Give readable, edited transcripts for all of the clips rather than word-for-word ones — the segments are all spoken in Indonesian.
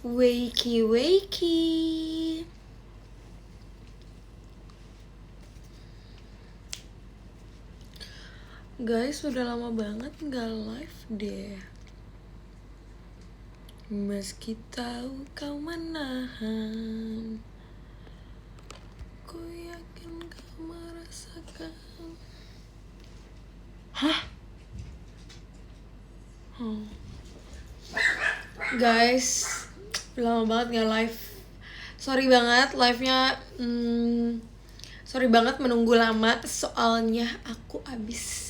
Wakey wakey. Guys, udah lama banget nggak live deh. Meski tahu kau menahan, ku yakin kau merasakan. Hah? Guys, udah lama banget nggak live. Sorry banget live-nya. Sorry banget menunggu lama. Soalnya aku abis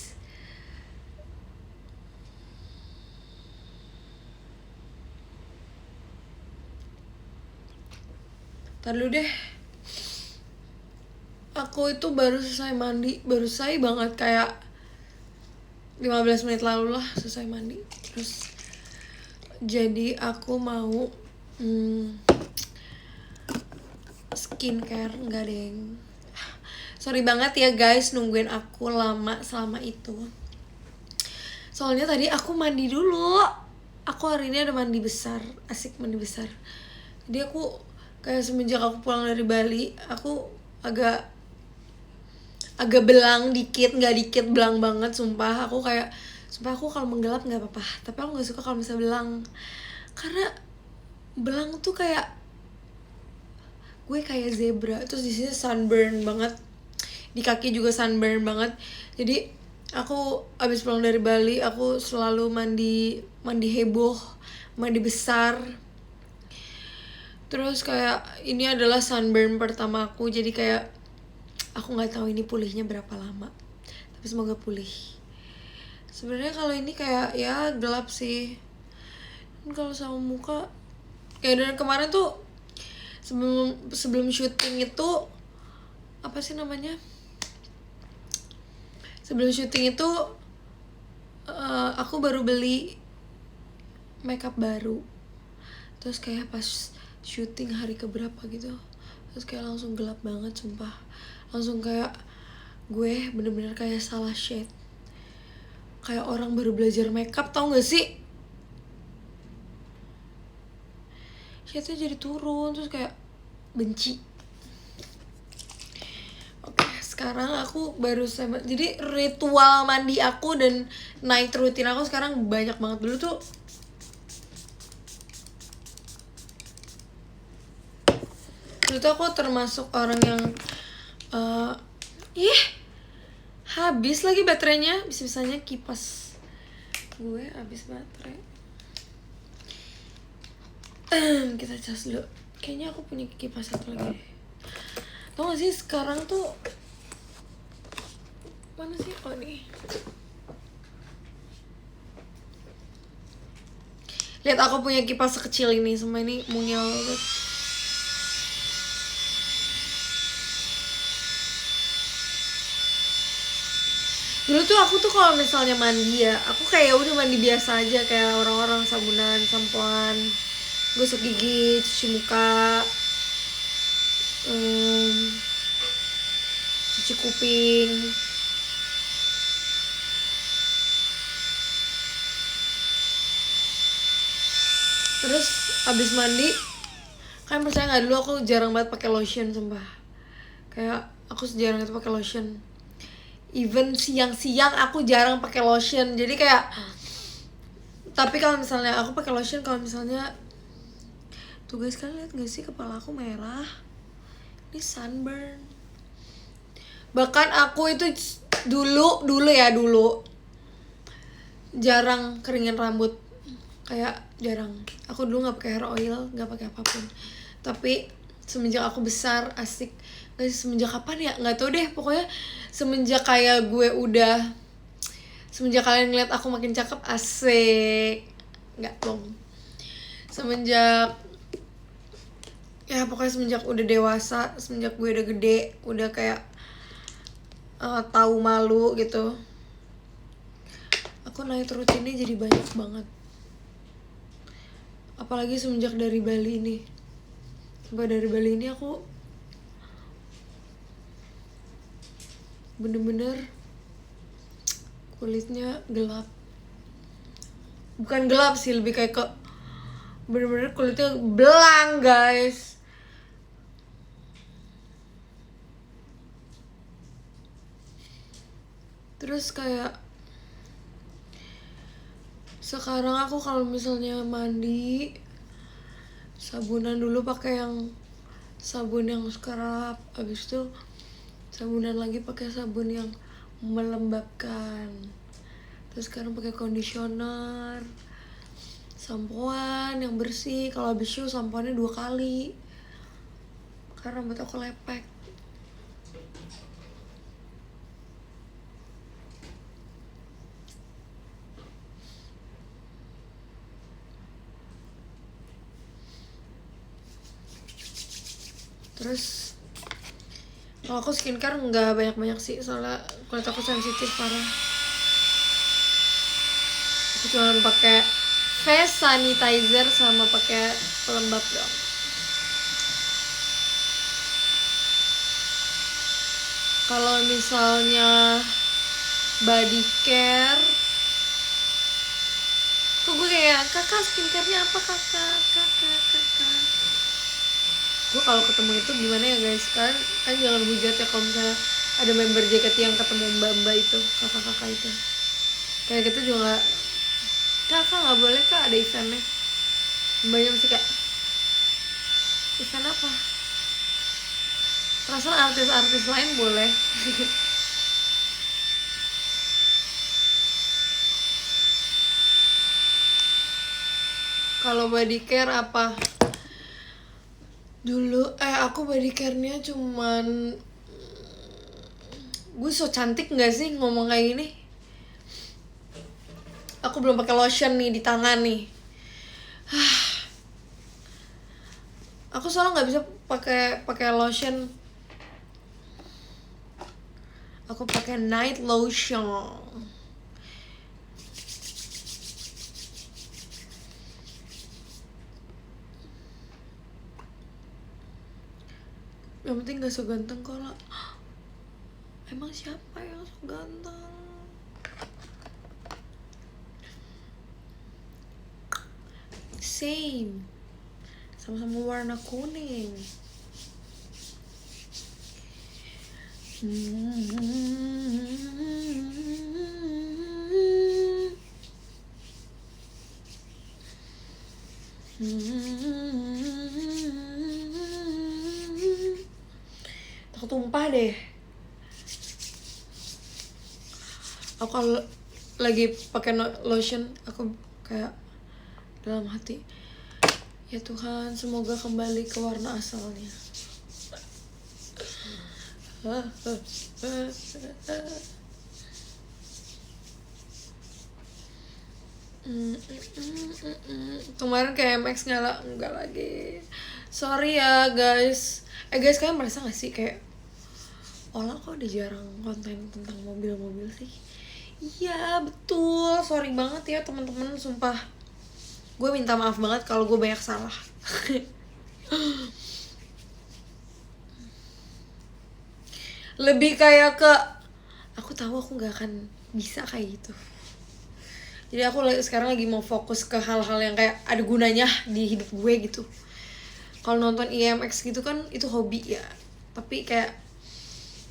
Ntar dulu deh. Aku itu baru selesai mandi. Baru selesai banget, kayak 15 menit lalu lah selesai mandi. Terus jadi aku mau skincare. Enggak deng. Sorry banget ya guys nungguin aku lama selama itu. Soalnya tadi aku mandi dulu. Aku hari ini ada mandi besar. Asik mandi besar. Jadi aku kayak semenjak aku pulang dari Bali, aku agak belang dikit, nggak dikit, belang banget. Sumpah aku kalau menggelap nggak apa-apa, tapi aku nggak suka kalau misalnya belang, karena belang tuh kayak gue kayak zebra. Terus di sini sunburn banget, di kaki juga sunburn banget. Jadi aku abis pulang dari Bali, aku selalu mandi heboh, mandi besar. Terus kayak ini adalah sunburn pertama aku, jadi kayak aku nggak tahu ini pulihnya berapa lama, tapi semoga pulih. Sebenarnya kalau ini kayak ya gelap sih. Dan kalau sama muka kayak dari kemarin tuh sebelum syuting itu apa sih namanya? Sebelum syuting itu aku baru beli makeup baru. Terus kayak pas syuting hari keberapa gitu, terus kayak langsung gelap banget, sumpah. Langsung kayak gue bener-bener kayak salah shade, kayak orang baru belajar makeup, tau gak sih? Shade-nya jadi turun, terus kayak benci. Oke, sekarang aku baru jadi ritual mandi aku dan night routine aku sekarang banyak banget. Dulu tuh aku termasuk orang yang habis lagi baterainya, bisa-bisanya kipas gue habis baterai. Kita cas dulu. Kayaknya aku punya kipas satu lagi. Tau gak sih sekarang tuh mana sih? Oh nih. Lihat aku punya kipas sekecil ini, sama ini mungil banget. Dulu tuh aku tuh kalau misalnya mandi ya, aku kayak udah mandi biasa aja, kayak orang-orang, sabunan, sampoan, gosok gigi, cuci muka, cuci kuping. Terus abis mandi, kan percaya nggak, dulu aku jarang banget pakai lotion, sumpah. Kayak aku sejarang itu pakai lotion. Even siang-siang aku jarang pakai lotion. Jadi kayak, tapi kalau misalnya aku pakai lotion kalau misalnya tuh guys, kalian lihat gak sih kepala aku merah? Ini sunburn. Bahkan aku itu dulu jarang keringin rambut, kayak jarang. Aku dulu nggak pakai hair oil, nggak pakai apapun. Tapi semenjak aku besar, asik. Gak sih, semenjak kapan ya? Nggak tahu deh. Pokoknya semenjak kayak semenjak kalian ngeliat aku makin cakep, asik. Nggak bohong. Pokoknya semenjak udah dewasa, semenjak gue udah gede, udah kayak tahu malu gitu, aku night routine-nya jadi banyak banget. Apalagi semenjak dari Bali ini. Sampai dari Bali ini aku bener-bener kulitnya gelap. Bukan gelap sih, lebih kayak bener-bener kulitnya belang guys. Terus kayak sekarang aku kalau misalnya mandi sabunan dulu pakai yang sabun yang scrub, abis itu sabunan lagi pakai sabun yang melembabkan, terus sekarang pakai conditioner, sampoan yang bersih. Kalau habis show sampoannya 2 kali karena rambut aku lepek. Terus kalau aku skincare nggak banyak-banyak sih, soalnya kulit aku sensitif parah. Aku cuma pakai face sanitizer sama pakai pelembab doang. Kalau misalnya body care, kok gue kayak kakak skincare-nya apa kakak. Gue kalau ketemu itu gimana ya guys, kan jangan hujat ya kalau misalnya ada member JKT yang ketemu mbak-mbak itu, kakak-kakak itu kayak gitu juga gak, kakak nggak boleh kak ada eventnya. Mbaknya mesti kayak, event apa? Perasaan artis-artis lain boleh. Kalau body care apa? Dulu aku body care-nya cuman, gue so cantik nggak sih ngomong kayak gini? Aku belum pakai lotion nih di tangan nih. Aku soalnya nggak bisa pakai lotion. Aku pakai night lotion. Yang penting gak so ganteng kok lah. Emang siapa yang so ganteng? Same, sama-sama warna kuning. Takut tumpah deh. Aku kalau lagi pakai lotion, aku kayak dalam hati, ya Tuhan semoga kembali ke warna asalnya. Kemarin kayak MX enggak lagi. Sorry ya guys. Guys, kalian merasa gak sih kayak Ola kok udah jarang konten tentang mobil-mobil sih? Iya betul, sorry banget ya teman-teman, sumpah. Gue minta maaf banget kalau gue banyak salah. Lebih kayak ke, aku tahu aku nggak akan bisa kayak gitu. Jadi aku sekarang lagi mau fokus ke hal-hal yang kayak ada gunanya di hidup gue gitu. Kalau nonton IMX gitu kan itu hobi ya, tapi kayak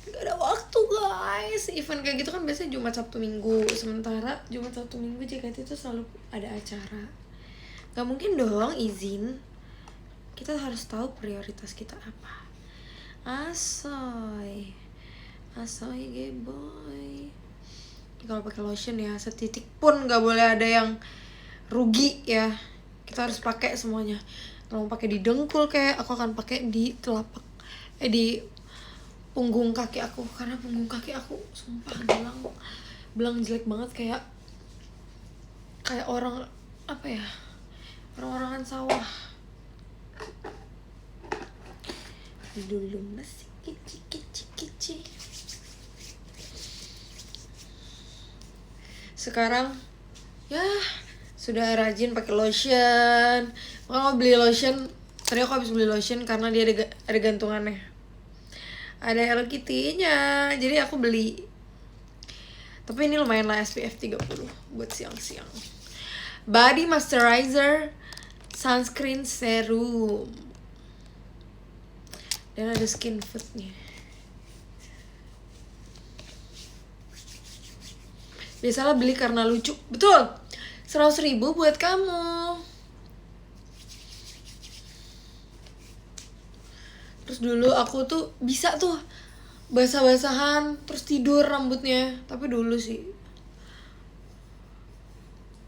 gak ada waktu guys. Event kayak gitu kan biasanya Jumat Sabtu Minggu, sementara Jumat Sabtu Minggu JKT itu selalu ada acara. Gak mungkin dong izin. Kita harus tahu prioritas kita apa. Asoy gay boy. Kalau pakai lotion ya setitik pun gak boleh ada yang rugi ya. Kita harus pakai semuanya. Kalau mau pakai di dengkul kayak, aku akan pakai di telapak di punggung kaki aku, karena punggung kaki aku sumpah belang jelek banget, kayak orang apa ya, orang-orangan sawah. Dulu masih kicik. Sekarang ya sudah rajin pakai lotion. Kalau beli lotion, tadi aku habis beli lotion karena dia ada gantungannya, ada Hello Kitty-nya, jadi aku beli. Tapi ini lumayan lah, SPF 30 buat siang-siang. Body moisturizer sunscreen serum, dan ada skin foodnya. Biasalah beli karena lucu. Betul, 100.000 buat kamu. Terus dulu aku tuh bisa tuh basah-basahan terus tidur rambutnya. Tapi dulu sih.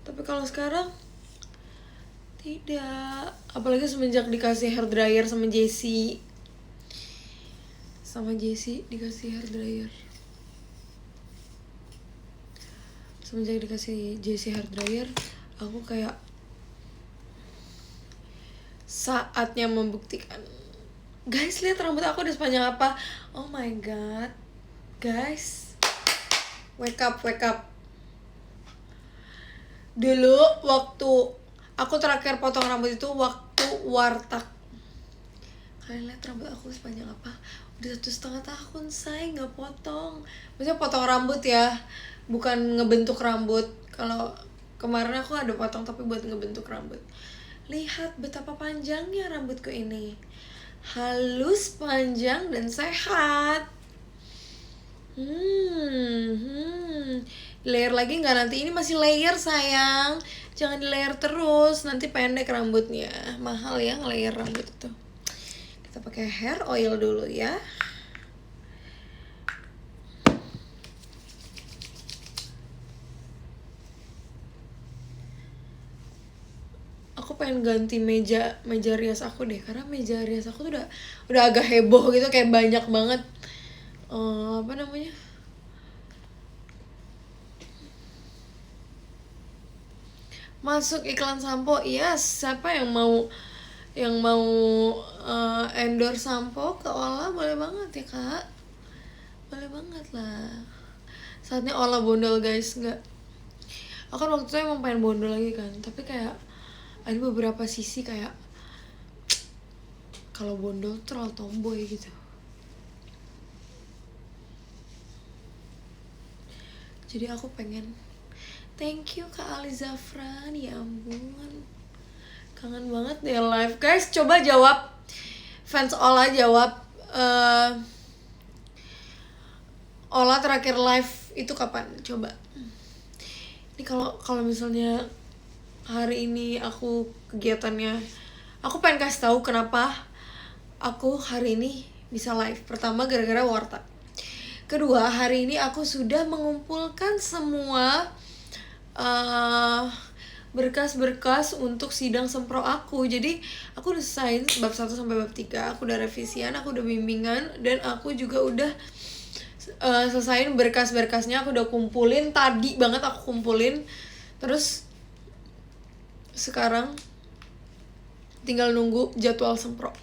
Tapi kalau sekarang tidak. Apalagi semenjak dikasih hair dryer sama Jessie. Sama Jessie dikasih hair dryer. Semenjak dikasih Jessie hair dryer, aku kayak saatnya membuktikan. Guys, lihat rambut aku udah sepanjang apa. Oh my god. Guys, wake up, wake up. Dulu waktu aku terakhir potong rambut itu waktu warteg. Kalian lihat rambut aku sepanjang apa? Udah 1,5 tahun say nggak potong. Maksudnya potong rambut ya, bukan ngebentuk rambut. Kalau kemarin aku ada potong tapi buat ngebentuk rambut. Lihat betapa panjangnya rambutku ini. Halus, panjang, dan sehat. Layer lagi nggak nanti? Ini masih layer sayang. Jangan di layer terus, nanti pendek rambutnya. Mahal ya nge-layer rambut itu. Kita pakai hair oil dulu ya. Aku pengen ganti meja rias aku deh, karena meja rias aku tuh udah agak heboh gitu, kayak banyak banget apa namanya, masuk iklan sampo. Yes, siapa yang mau endorse sampo ke Ola, boleh banget ya kak, boleh banget lah. Saatnya Ola bondol guys. Nggak, aku kan waktu itu emang pengen bondol lagi kan, tapi kayak ada beberapa sisi kayak kalau bondol terlalu tomboy gitu. Jadi aku pengen. Thank you Kak Ali Zafran, ya ampun, kangen banget deh live. Guys, coba jawab, fans Ola jawab, Ola terakhir live itu kapan? Coba. Ini kalau misalnya hari ini aku kegiatannya, aku pengen kasih tahu kenapa aku hari ini bisa live. Pertama gara-gara warteg. Kedua, hari ini aku sudah mengumpulkan semua berkas-berkas untuk sidang sempro aku. Jadi aku udah selesai bab 1 sampai bab 3. Aku udah revisian, aku udah bimbingan, dan aku juga udah selesain berkas-berkasnya. Aku udah kumpulin, tadi banget aku kumpulin. Terus sekarang tinggal nunggu jadwal sempro.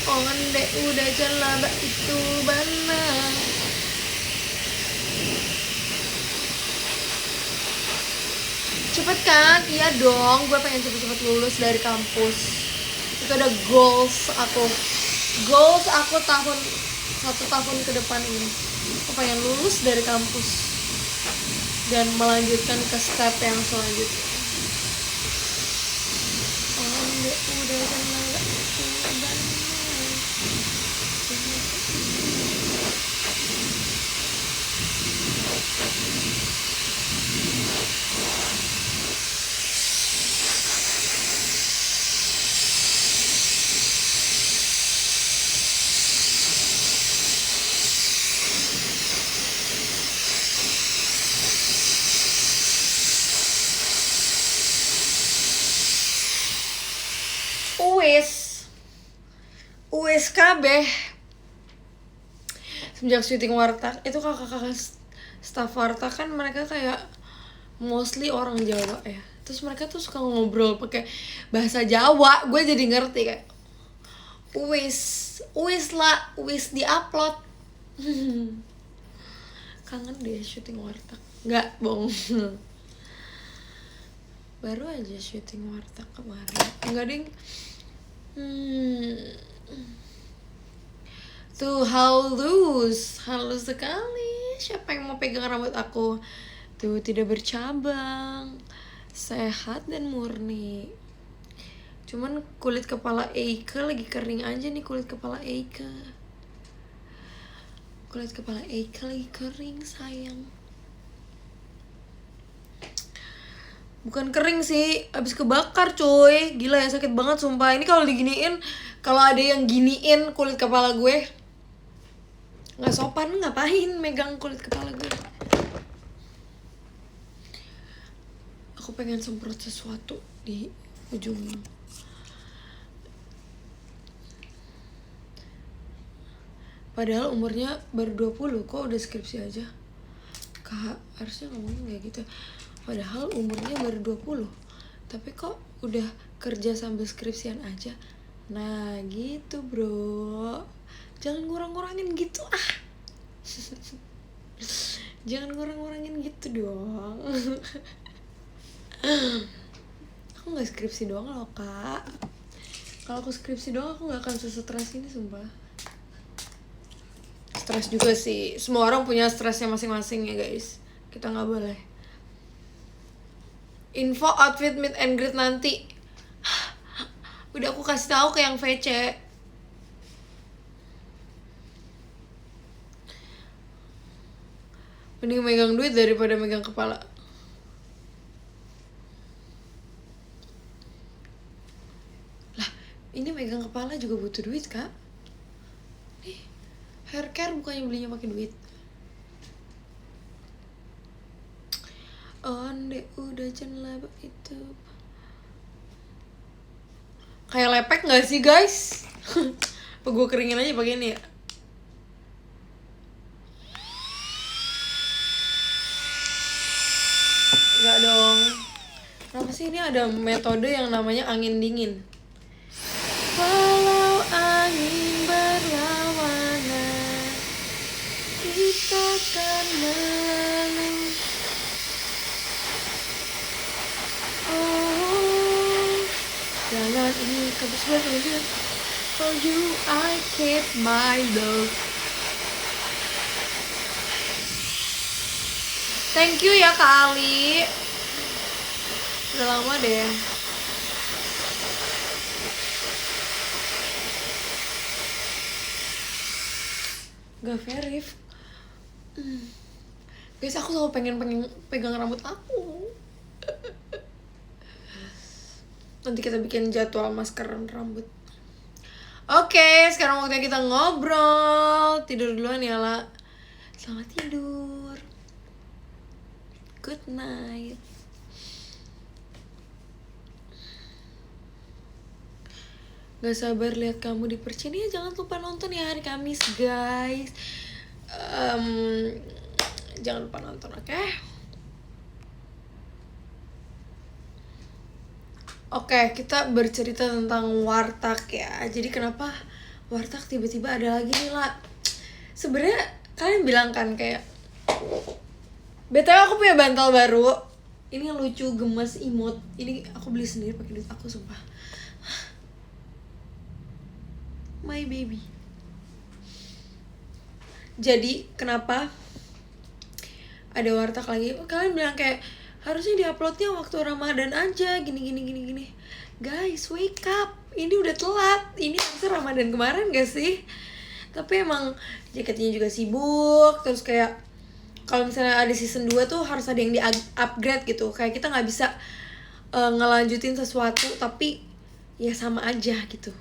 Onde udah jelaba itu bana. Cepet kan? Iya dong, gue pengen cepet-cepet lulus dari kampus. Itu ada goals aku. Goals aku 1 tahun ke depan ini. Aku pengen lulus dari kampus dan melanjutkan ke step yang selanjutnya. Onde udah jelaba itu bana. Uwis kabeh semenjak syuting warteg itu, kakak-kakak staff warteg kan mereka kayak mostly orang Jawa ya. Terus mereka tuh suka ngobrol pakai bahasa Jawa. Gue jadi ngerti kayak uwis lah, uwis di-upload. Kangen deh syuting warteg. Nggak bohong. Baru aja syuting warteg kemarin. Enggak ding. Tuh halus sekali. siapa yang mau pegang rambut aku? Tuh, tidak bercabang, sehat dan murni. Cuman kulit kepala Eike lagi kering aja nih, kulit kepala Eike. Kulit kepala Eike lagi kering, sayang. Bukan kering sih, abis kebakar cuy. Gila ya, sakit banget sumpah. Ini kalau diginiin, kalau ada yang giniin kulit kepala gue, nggak sopan, ngapain megang kulit kepala gue. Aku pengen semprot sesuatu di ujung. Padahal umurnya baru 20, kok udah skripsi aja. Kak, harusnya ngomongin kayak gitu. Padahal umurnya baru 20, tapi kok udah kerja sambil skripsian aja. Nah gitu bro, jangan ngurang-ngurangin gitu ah. Jangan ngurang-ngurangin gitu dong. Aku gak skripsi doang loh kak. Kalau aku skripsi doang aku gak akan se-stres ini sumpah. Stres juga sih, semua orang punya stresnya masing-masing ya guys. Kita gak boleh. Info outfit meet and greet nanti. Udah aku kasih tahu ke yang VC. Mending megang duit daripada megang kepala. Lah, ini megang kepala juga butuh duit kak. Nih, hair care bukannya belinya pakai duit. Onde udah jenela itu. Kayak lepek nggak sih guys? Apa gue keringin aja pakai ini ya? Nggak dong. Kenapa sih ini ada metode yang namanya angin dingin? Walau angin berlawanan, kita kan melalui. Jalan ini kabus berhujan. For you I keep my love. Thank you ya Kak Ali. Udah lama deh. Gak verif. Guys, aku selalu pengen pegang rambut aku. Nanti kita bikin jadwal maskeran rambut. Oke, sekarang waktunya kita ngobrol. Tidur duluan ya, La. Selamat tidur. Good night. Gak sabar lihat kamu di Percin. Ya, jangan lupa nonton ya hari Kamis, guys. Jangan lupa nonton, oke? Oke, kita bercerita tentang warteg ya. Jadi kenapa warteg tiba-tiba ada lagi nih, La? Sebenarnya kalian bilang kan kayak, BTW aku punya bantal baru. Ini yang lucu, gemes, imut. Ini aku beli sendiri pakai duit aku, sumpah. My baby. Jadi kenapa ada warteg lagi? Kalian bilang kayak harusnya diuploadnya waktu Ramadan aja, gini. Guys, wake up. Ini udah telat. Ini harusnya Ramadan kemarin gak sih? Tapi emang jaketnya juga sibuk. Terus kayak kalau misalnya ada season 2 tuh harus ada yang di upgrade gitu. Kayak kita gak bisa ngelanjutin sesuatu tapi ya sama aja gitu.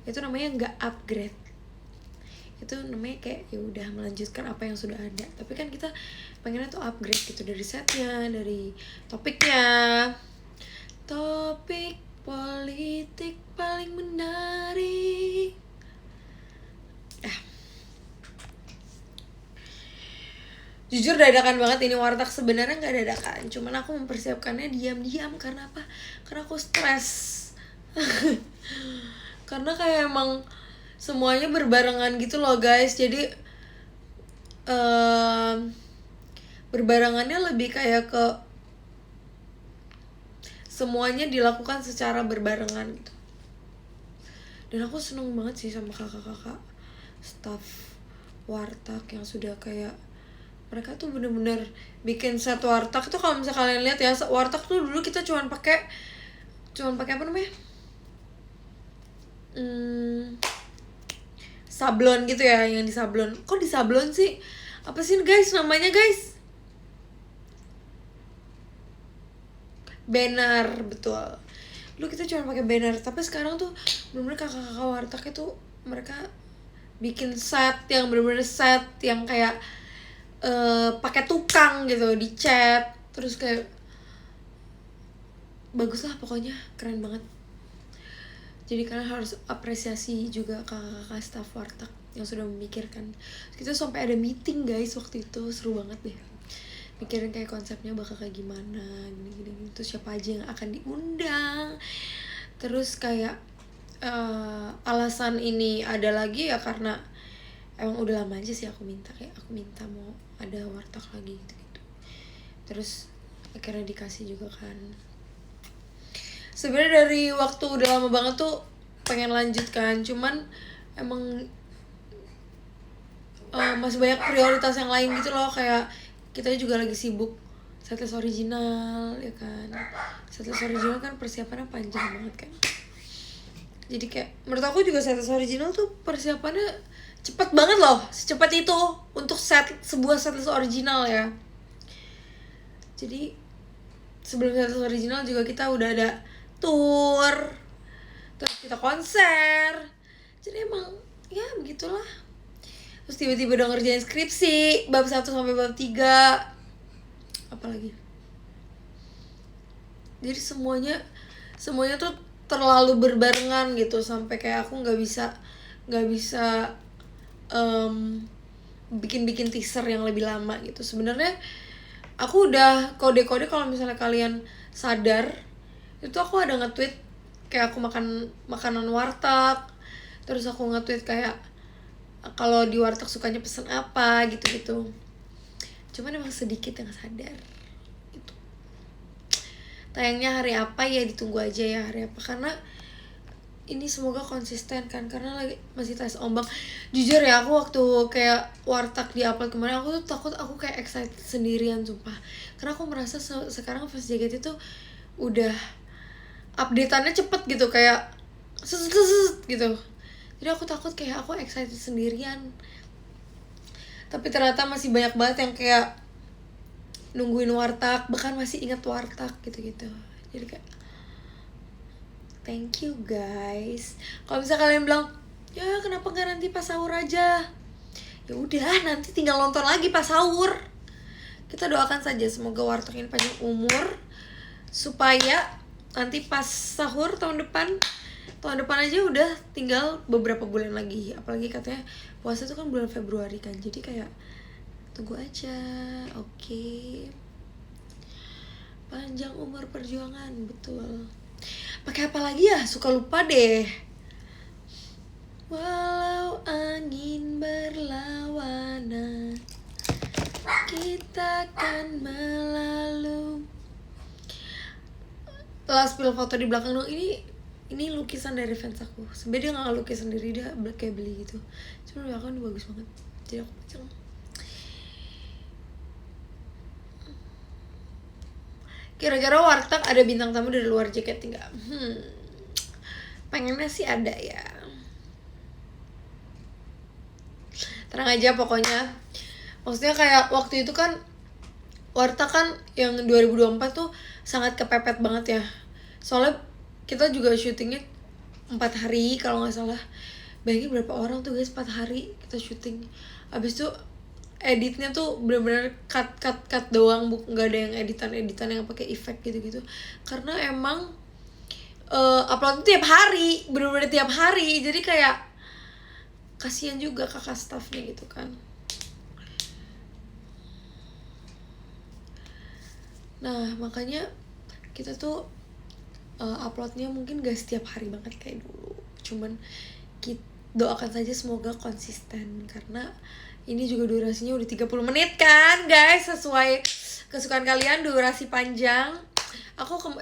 Itu namanya gak upgrade. Itu namanya kayak ya udah melanjutkan apa yang sudah ada. Tapi kan kita pengennya tuh upgrade gitu, dari setnya, dari topiknya. Topik politik paling menarik. Jujur dadakan banget ini warteg. Sebenarnya nggak dadakan, cuman aku mempersiapkannya diam-diam. Karena apa? Karena aku stres. Karena kayak emang semuanya berbarengan gitu loh guys. Jadi berbarengannya lebih kayak ke semuanya dilakukan secara berbarengan gitu. Dan aku seneng banget sih sama kakak-kakak staff warteg yang sudah kayak mereka tuh bener-bener bikin set warteg tuh. Kalau misalnya kalian lihat ya, warteg tuh dulu kita cuman pakai apa namanya, sablon gitu ya, yang di sablon. Kok di sablon sih, apa sih guys namanya guys, banner, betul. Dulu kita cuma pakai banner, tapi sekarang tuh bener-bener kakak-kakak warteg itu mereka bikin set yang bener-bener set yang kayak pakai tukang gitu, dicat, terus kayak bagus lah pokoknya, keren banget. Jadi kalian harus apresiasi juga kakak-kakak staff warteg yang sudah memikirkan. Kita sampai ada meeting guys waktu itu, seru banget deh. Mikirin kayak konsepnya bakal kayak gimana, gini-gini. Terus siapa aja yang akan diundang. Terus kayak alasan ini ada lagi ya karena emang udah lama aja sih aku minta mau ada warteg lagi gitu. Terus akhirnya dikasih juga kan. Sebenarnya dari waktu udah lama banget tuh pengen lanjut kan, cuman emang masih banyak prioritas yang lain gitu loh. Kayak kita juga lagi sibuk setlist original ya kan. Setlist original kan persiapannya panjang banget kan. Jadi kayak menurut aku juga setlist original tuh persiapannya cepet banget loh, secepat itu untuk sebuah setlist original ya. Jadi sebelum setlist original juga kita udah ada tour, terus kita konser. Jadi emang ya begitulah. Terus tiba-tiba udah ngerjain skripsi bab 1 sampai bab 3. Apalagi, jadi semuanya tuh terlalu berbarengan gitu, sampai kayak aku nggak bisa bikin teaser yang lebih lama gitu. Sebenarnya aku udah kode-kode, kalau misalnya kalian sadar itu aku ada nge-tweet kayak aku makan makanan warteg, terus aku nge-tweet kayak kalau di warteg sukanya pesen apa gitu-gitu. Cuman emang sedikit yang sadar gitu. Tayangnya hari apa ya, ditunggu aja ya hari apa, karena ini semoga konsisten kan, karena lagi masih tes ombak. Jujur ya, aku waktu kayak warteg di upload kemarin, aku tuh takut, aku kayak excited sendirian sumpah, karena aku merasa sekarang Fast JKT itu udah update-annya cepet gitu, kayak gitu. Jadi aku takut kayak aku excited sendirian, tapi ternyata masih banyak banget yang kayak nungguin warteg, bahkan masih ingat warteg gitu-gitu. Jadi kayak thank you guys. Kalau misalnya kalian bilang, ya kenapa gak nanti pas sahur aja, ya udah nanti tinggal nonton lagi pas sahur. Kita doakan saja semoga warteg ini panjang umur, supaya nanti pas sahur tahun depan aja udah tinggal beberapa bulan lagi. Apalagi katanya puasa itu kan bulan Februari kan, jadi kayak tunggu aja. Oke. Panjang umur perjuangan, betul. Pakai apa lagi ya, suka lupa deh. Walau angin berlawanan, kita akan melalui. Last spill foto di belakang dong. Ini lukisan dari fans aku. Sebenarnya dia nggak lukis sendiri, dia kayak beli gitu. Cuma belakang ini bagus banget, jadi aku pajang. Kira-kira warteg ada bintang tamu dari luar JKT nggak? Pengennya sih ada ya. Tenang aja pokoknya. Maksudnya kayak waktu itu kan warteg kan yang 2024 tuh sangat kepepet banget ya. Soalnya kita juga syutingnya 4 hari kalau nggak salah. Bayangin berapa orang tuh guys, 4 hari kita syuting. Abis itu editnya tuh bener-bener cut doang, nggak ada yang editan yang pakai efek gitu-gitu. Karena emang upload tiap hari, bener-bener tiap hari. Jadi kayak kasihan juga kakak staffnya gitu kan. Nah makanya kita tuh uploadnya mungkin gak setiap hari banget kayak dulu. Cuman kita doakan saja semoga konsisten, karena ini juga durasinya udah 30 menit kan guys, sesuai kesukaan kalian, durasi panjang.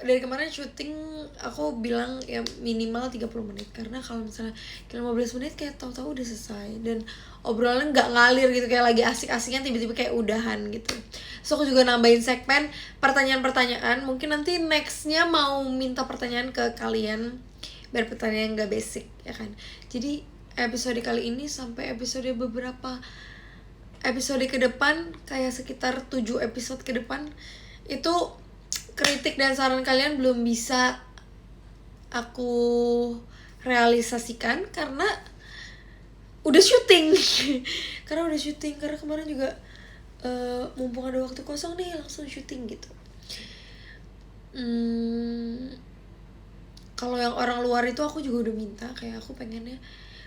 dari kemarin syuting aku bilang ya minimal 30 menit, karena kalau misalnya 15 menit kayak tahu-tahu udah selesai dan obrolan nggak ngalir gitu, kayak lagi asik-asiknya tiba-tiba kayak udahan gitu. So aku juga nambahin segmen pertanyaan-pertanyaan, mungkin nanti nextnya mau minta pertanyaan ke kalian biar pertanyaan nggak basic ya kan. Jadi episode kali ini sampai episode beberapa episode ke depan, kayak sekitar 7 episode ke depan, itu kritik dan saran kalian belum bisa aku realisasikan karena udah syuting. Karena kemarin juga mumpung ada waktu kosong nih langsung syuting gitu. Kalau yang orang luar itu aku juga udah minta, kayak aku pengennya,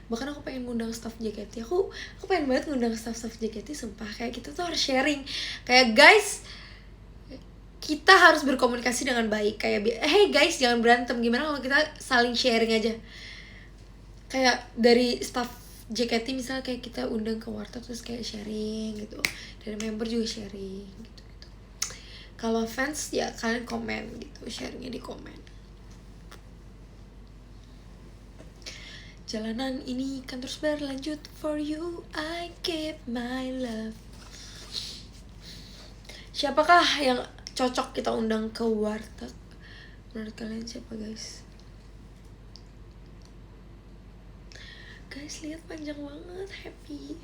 bahkan aku pengen ngundang staff JKT. Aku pengen banget ngundang staff JKT, sumpah. Kayak kita tuh harus sharing, kayak guys, kita harus berkomunikasi dengan baik. Kayak hey guys, jangan berantem, gimana kalau kita saling sharing aja. Kayak dari staff JKT misalnya kayak kita undang ke warteg terus kayak sharing gitu, dari member juga sharing gitu. Kalau fans ya kalian komen gitu, sharingnya di komen. Jalanan ini kan terus berlanjut, for you I give my love. Siapakah yang cocok kita undang ke warteg? Menurut kalian siapa guys? Guys lihat panjang banget, happy.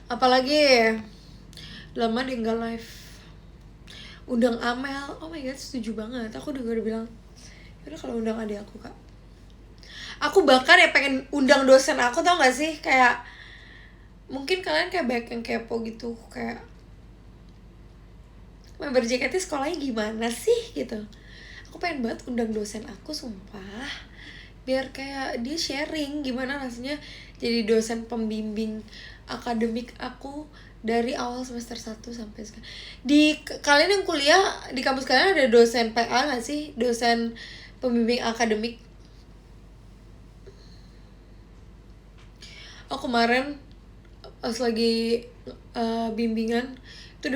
Apalagi lama deh nggak live. Undang Amel, oh my god setuju banget. Aku udah bilang yaudah kalau undang adik aku kak. Aku bahkan ya pengen undang dosen aku, tau gak sih, kayak mungkin kalian kayak banyak yang kepo gitu, kayak member JKT sekolahnya gimana sih gitu. Aku pengen banget undang dosen aku, sumpah, biar kayak dia sharing gimana rasanya jadi dosen pembimbing akademik aku dari awal semester 1 sampai sekarang. Di kalian yang kuliah di kampus kalian ada dosen PA gak sih? Dosen pembimbing akademik. Oh kemarin pas lagi bimbingan itu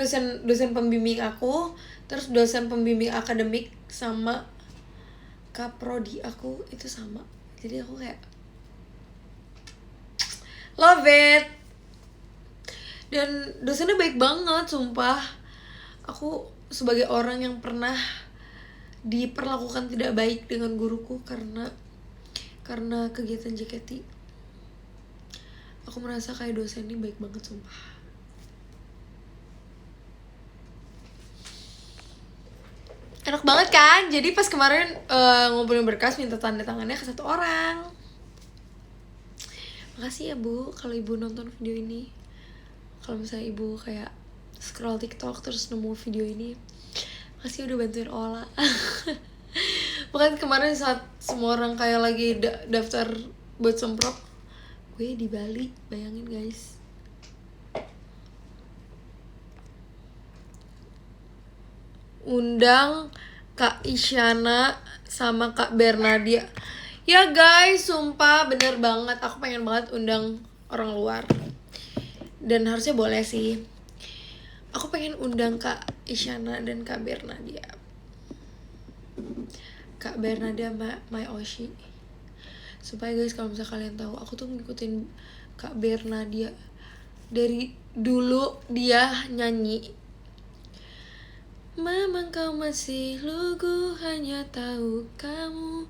dosen pembimbing aku, terus dosen pembimbing akademik sama kaprodi aku itu sama. Jadi aku kayak love it. Dan dosennya baik banget, sumpah. Aku sebagai orang yang pernah diperlakukan tidak baik dengan guruku karena kegiatan JKT, aku merasa kayak dosen ini baik banget, sumpah. Enak banget kan? Jadi pas kemarin ngumpulin berkas minta tanda tangannya ke 1 orang. Makasih ya Bu kalau Ibu nonton video ini. Kalau misalnya Ibu kayak scroll TikTok terus nemu video ini, makasih udah bantuin Ola. Bahkan kemarin saat semua orang kayak lagi daftar buat semprot, gue di Bali, bayangin guys. Undang Kak Isyana sama Kak Bernadia. Ya guys, sumpah bener banget, aku pengen banget undang orang luar. Dan harusnya boleh sih. Aku pengen undang Kak Isyana dan Kak Bernadia. Kak Bernadia my Oshi. Supaya guys kalau misalnya kalian tahu, aku tuh ngikutin Kak Bernadia dari dulu dia nyanyi memang kau masih lugu, hanya tahu kamu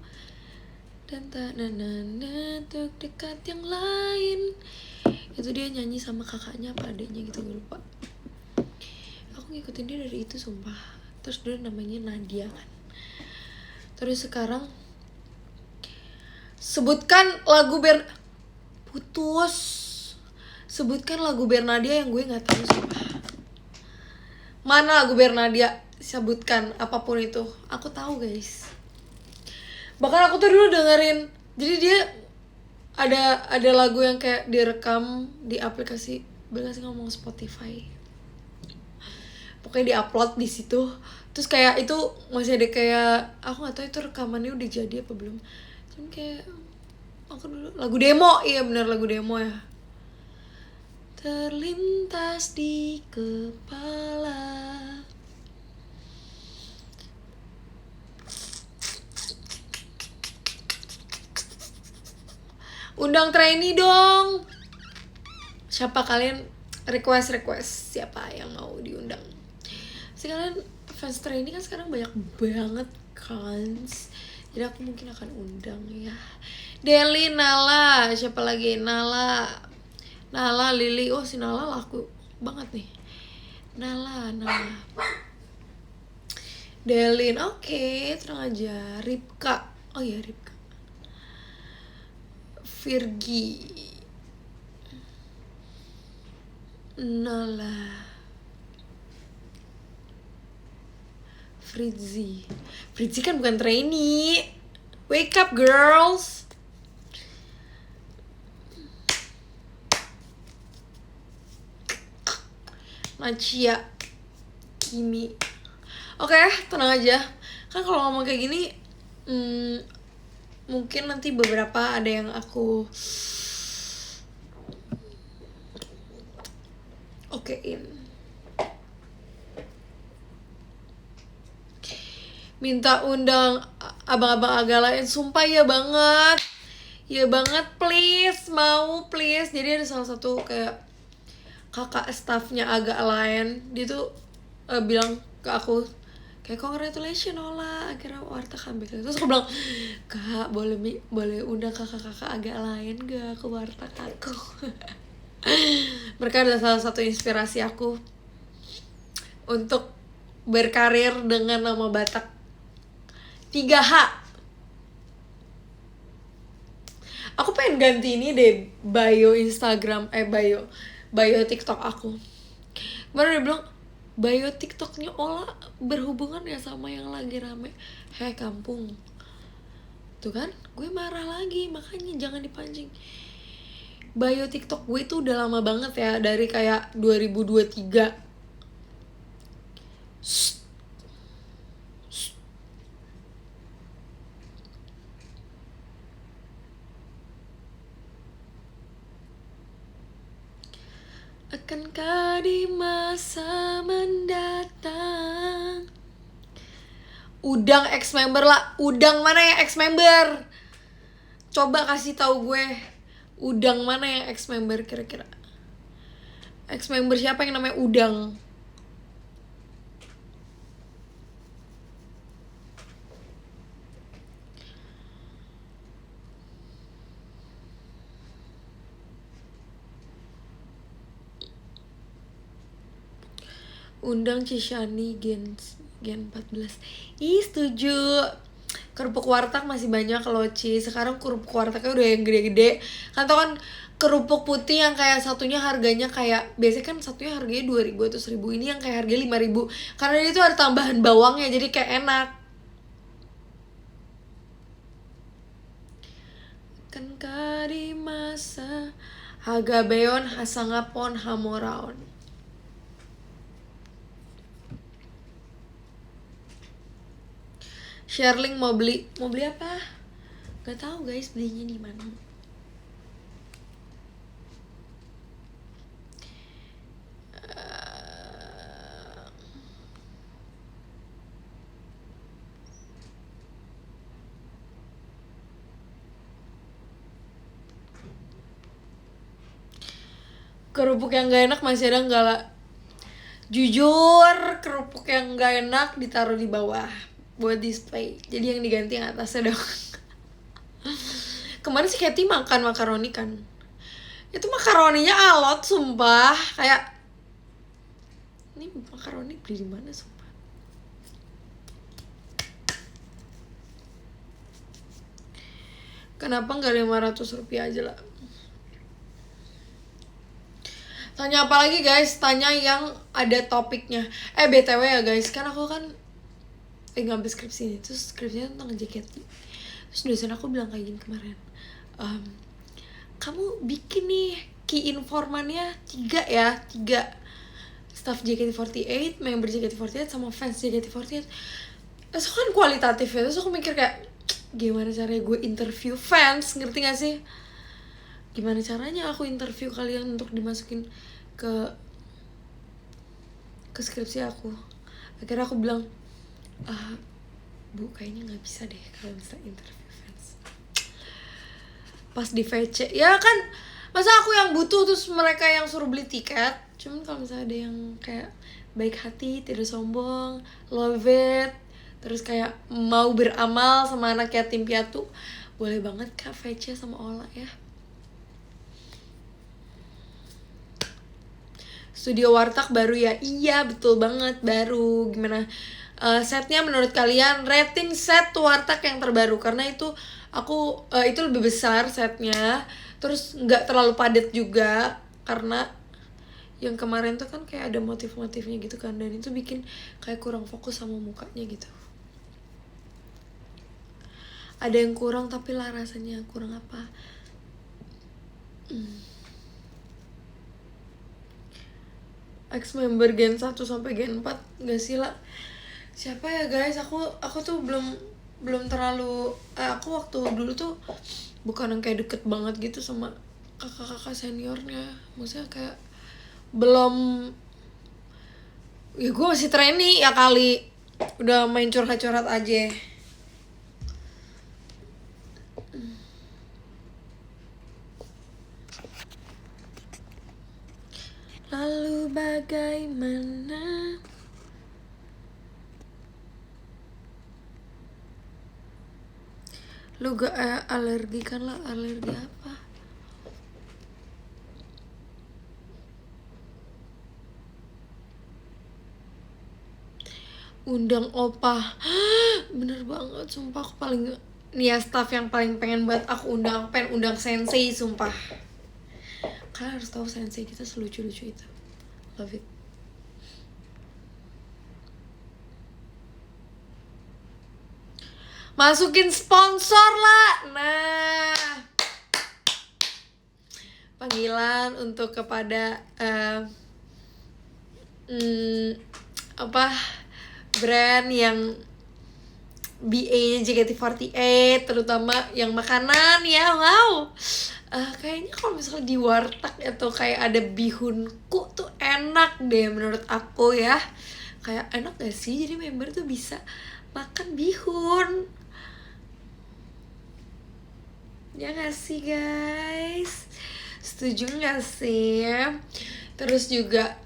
dan tak untuk dekat yang lain. Itu dia nyanyi sama kakaknya apa adiknya gitu, gue lupa. Aku ngikutin dia dari itu, sumpah. Terus dulu namanya Nadia kan. Terus sekarang sebutkan lagu sebutkan lagu Bernadia yang gue nggak tahu, sumpah. Mana lagu Bernadia? Sebutkan apapun itu, aku tahu guys. Bahkan aku tuh dulu dengerin, jadi dia ada lagu yang kayak direkam di aplikasi ngomong Spotify. pokoknya diupload di situ. Terus kayak itu masih ada kayak aku nggak tahu itu rekamannya udah jadi apa belum, cuman kayak aku dulu lagu demo, iya bener lagu demo ya, terlintas di kepala. Undang trainee dong. Siapa kalian request siapa yang mau diundang? Sekalian fans trainee kan sekarang banyak banget kan. Jadi aku mungkin akan undang ya. Deli, Nala, siapa lagi? Nala, Lili. Oh si Nala laku banget nih. Nala. Delin, oke, tenang aja. Ripka, oh ya Ripka. Virgi, Nala, Fritzi kan bukan trainee. Wake up girls. Nacia, Kimi. Oke, tenang aja. Kan kalau ngomong kayak gini, mungkin nanti beberapa ada yang aku okein. Minta undang abang-abang agak lain, sumpah ya banget. Ya banget, please, mau please. Jadi ada salah satu kayak kakak staffnya agak lain, dia tuh bilang ke aku kayak congratulations Ola, akhirnya Warta comeback. Terus aku bilang, kak boleh undang kakak-kakak agak lain gak ke Warta aku. Mereka adalah salah satu inspirasi aku untuk berkarir dengan nama Batak 3H. Aku pengen ganti ini deh, bio Instagram, bio TikTok aku. Kemarin dia bilang, bio TikToknya Ola berhubungan ya sama yang lagi rame. Hei kampung. Tuh kan, gue marah lagi, makanya jangan dipancing. Bio TikTok gue itu udah lama banget ya, dari kayak 2023. Akankah di masa mendatang? Udang ex-member lah. Udang mana yang ex-member? Coba kasih tahu gue. Udang mana yang ex-member kira-kira? Ex-member siapa yang namanya Udang? Undang Cishani Gen 14. Ih setuju. Kerupuk warteg masih banyak loh Ci. Sekarang kerupuk wartegnya udah yang gede-gede. Kan tau kan kerupuk putih yang kayak satunya harganya kayak, biasanya kan satunya harganya 2.000 atau 1.000. Ini yang kayak harganya 5.000. Karena dia tuh ada tambahan bawangnya, jadi kayak enak. Kan di masa Hagabeon Hasangapon Hamoraon. Sherling mau beli apa? Gak tahu guys belinya di mana. Kerupuk yang gak enak masih ada nggak lah? Jujur kerupuk yang gak enak ditaruh di bawah buat display, jadi yang diganti yang atasnya dong. Kemarin si Katy makan makaroni kan, itu makaroninya alot sumpah, kayak ini makaroni beli di mana sumpah. Kenapa nggak 500 rupiah aja lah? Tanya apa lagi guys? Tanya yang ada topiknya. BTW ya guys, kan aku kan ngambil skripsi ini, terus skripsinya tentang JKT. Terus dosen aku bilang kayak gini kemarin, kamu bikin nih key informannya 3 ya, 3 staff JKT48, member JKT48 sama fans JKT48. Terus kan kualitatif ya, terus aku mikir kayak gimana caranya gue interview fans, ngerti gak sih? Gimana caranya aku interview kalian untuk dimasukin ke skripsi aku. Akhirnya aku bilang, Bu kayaknya nggak bisa deh kalau misalnya interview fans. Pas di VC ya kan, masa aku yang butuh terus mereka yang suruh beli tiket. Cuman kalau misalnya ada yang kayak baik hati, tidak sombong, love it, terus kayak mau beramal sama anak yatim piatu, boleh banget Kak VC sama Ola ya. Studio Warteg baru ya? Iya betul banget, baru. Gimana setnya menurut kalian? Rating set Warteg yang terbaru, karena itu aku itu lebih besar setnya, terus nggak terlalu padat juga, karena yang kemarin tuh kan kayak ada motif-motifnya gitu kan, dan itu bikin kayak kurang fokus sama mukanya gitu. Ada yang kurang, tapi lah rasanya kurang apa. Ex member Gen 1 sampai Gen 4 gak sih lah? Siapa ya guys? Aku tuh belum terlalu aku waktu dulu tuh bukan yang kayak deket banget gitu sama kakak-kakak seniornya. Maksudnya kayak belum, ya gue masih trainee ya kali, udah main curhat-curhat aja. Lalu bagaimana? Lu gak alergi kan lah, alergi apa? Undang opa. Bener banget, sumpah aku paling nih ya, staff yang paling pengen buat aku undang, pengen undang sensei, sumpah. Kalian harus tahu sensei kita selucu-lucu itu. Love it. Masukin sponsor lah. Nah, panggilan untuk kepada brand yang BA-nya JKT48, terutama yang makanan ya. Wow, kayaknya kalau misalnya di warteg atau kayak ada bihunku tuh enak deh menurut aku ya. Kayak enak gak sih jadi member tuh bisa makan bihun, ya gak sih guys? Setuju gak sih? Terus juga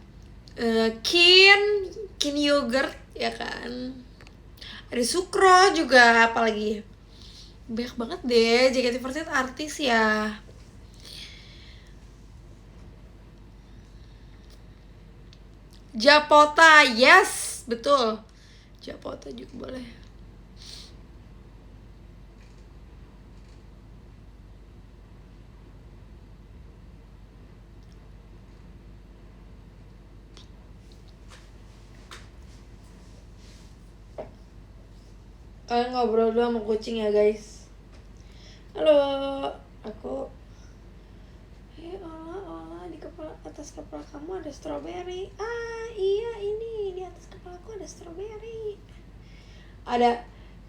kin yogurt ya kan, ada Sukro juga, apalagi banyak banget deh JKT48 artis ya. Japota, yes, betul. Japota juga boleh. Kalian ngobrol dulu sama kucing ya guys. Halo, aku Ola, di kepala, atas kepala kamu ada strawberry. Iya, ini di atas kepala aku ada strawberry. Ada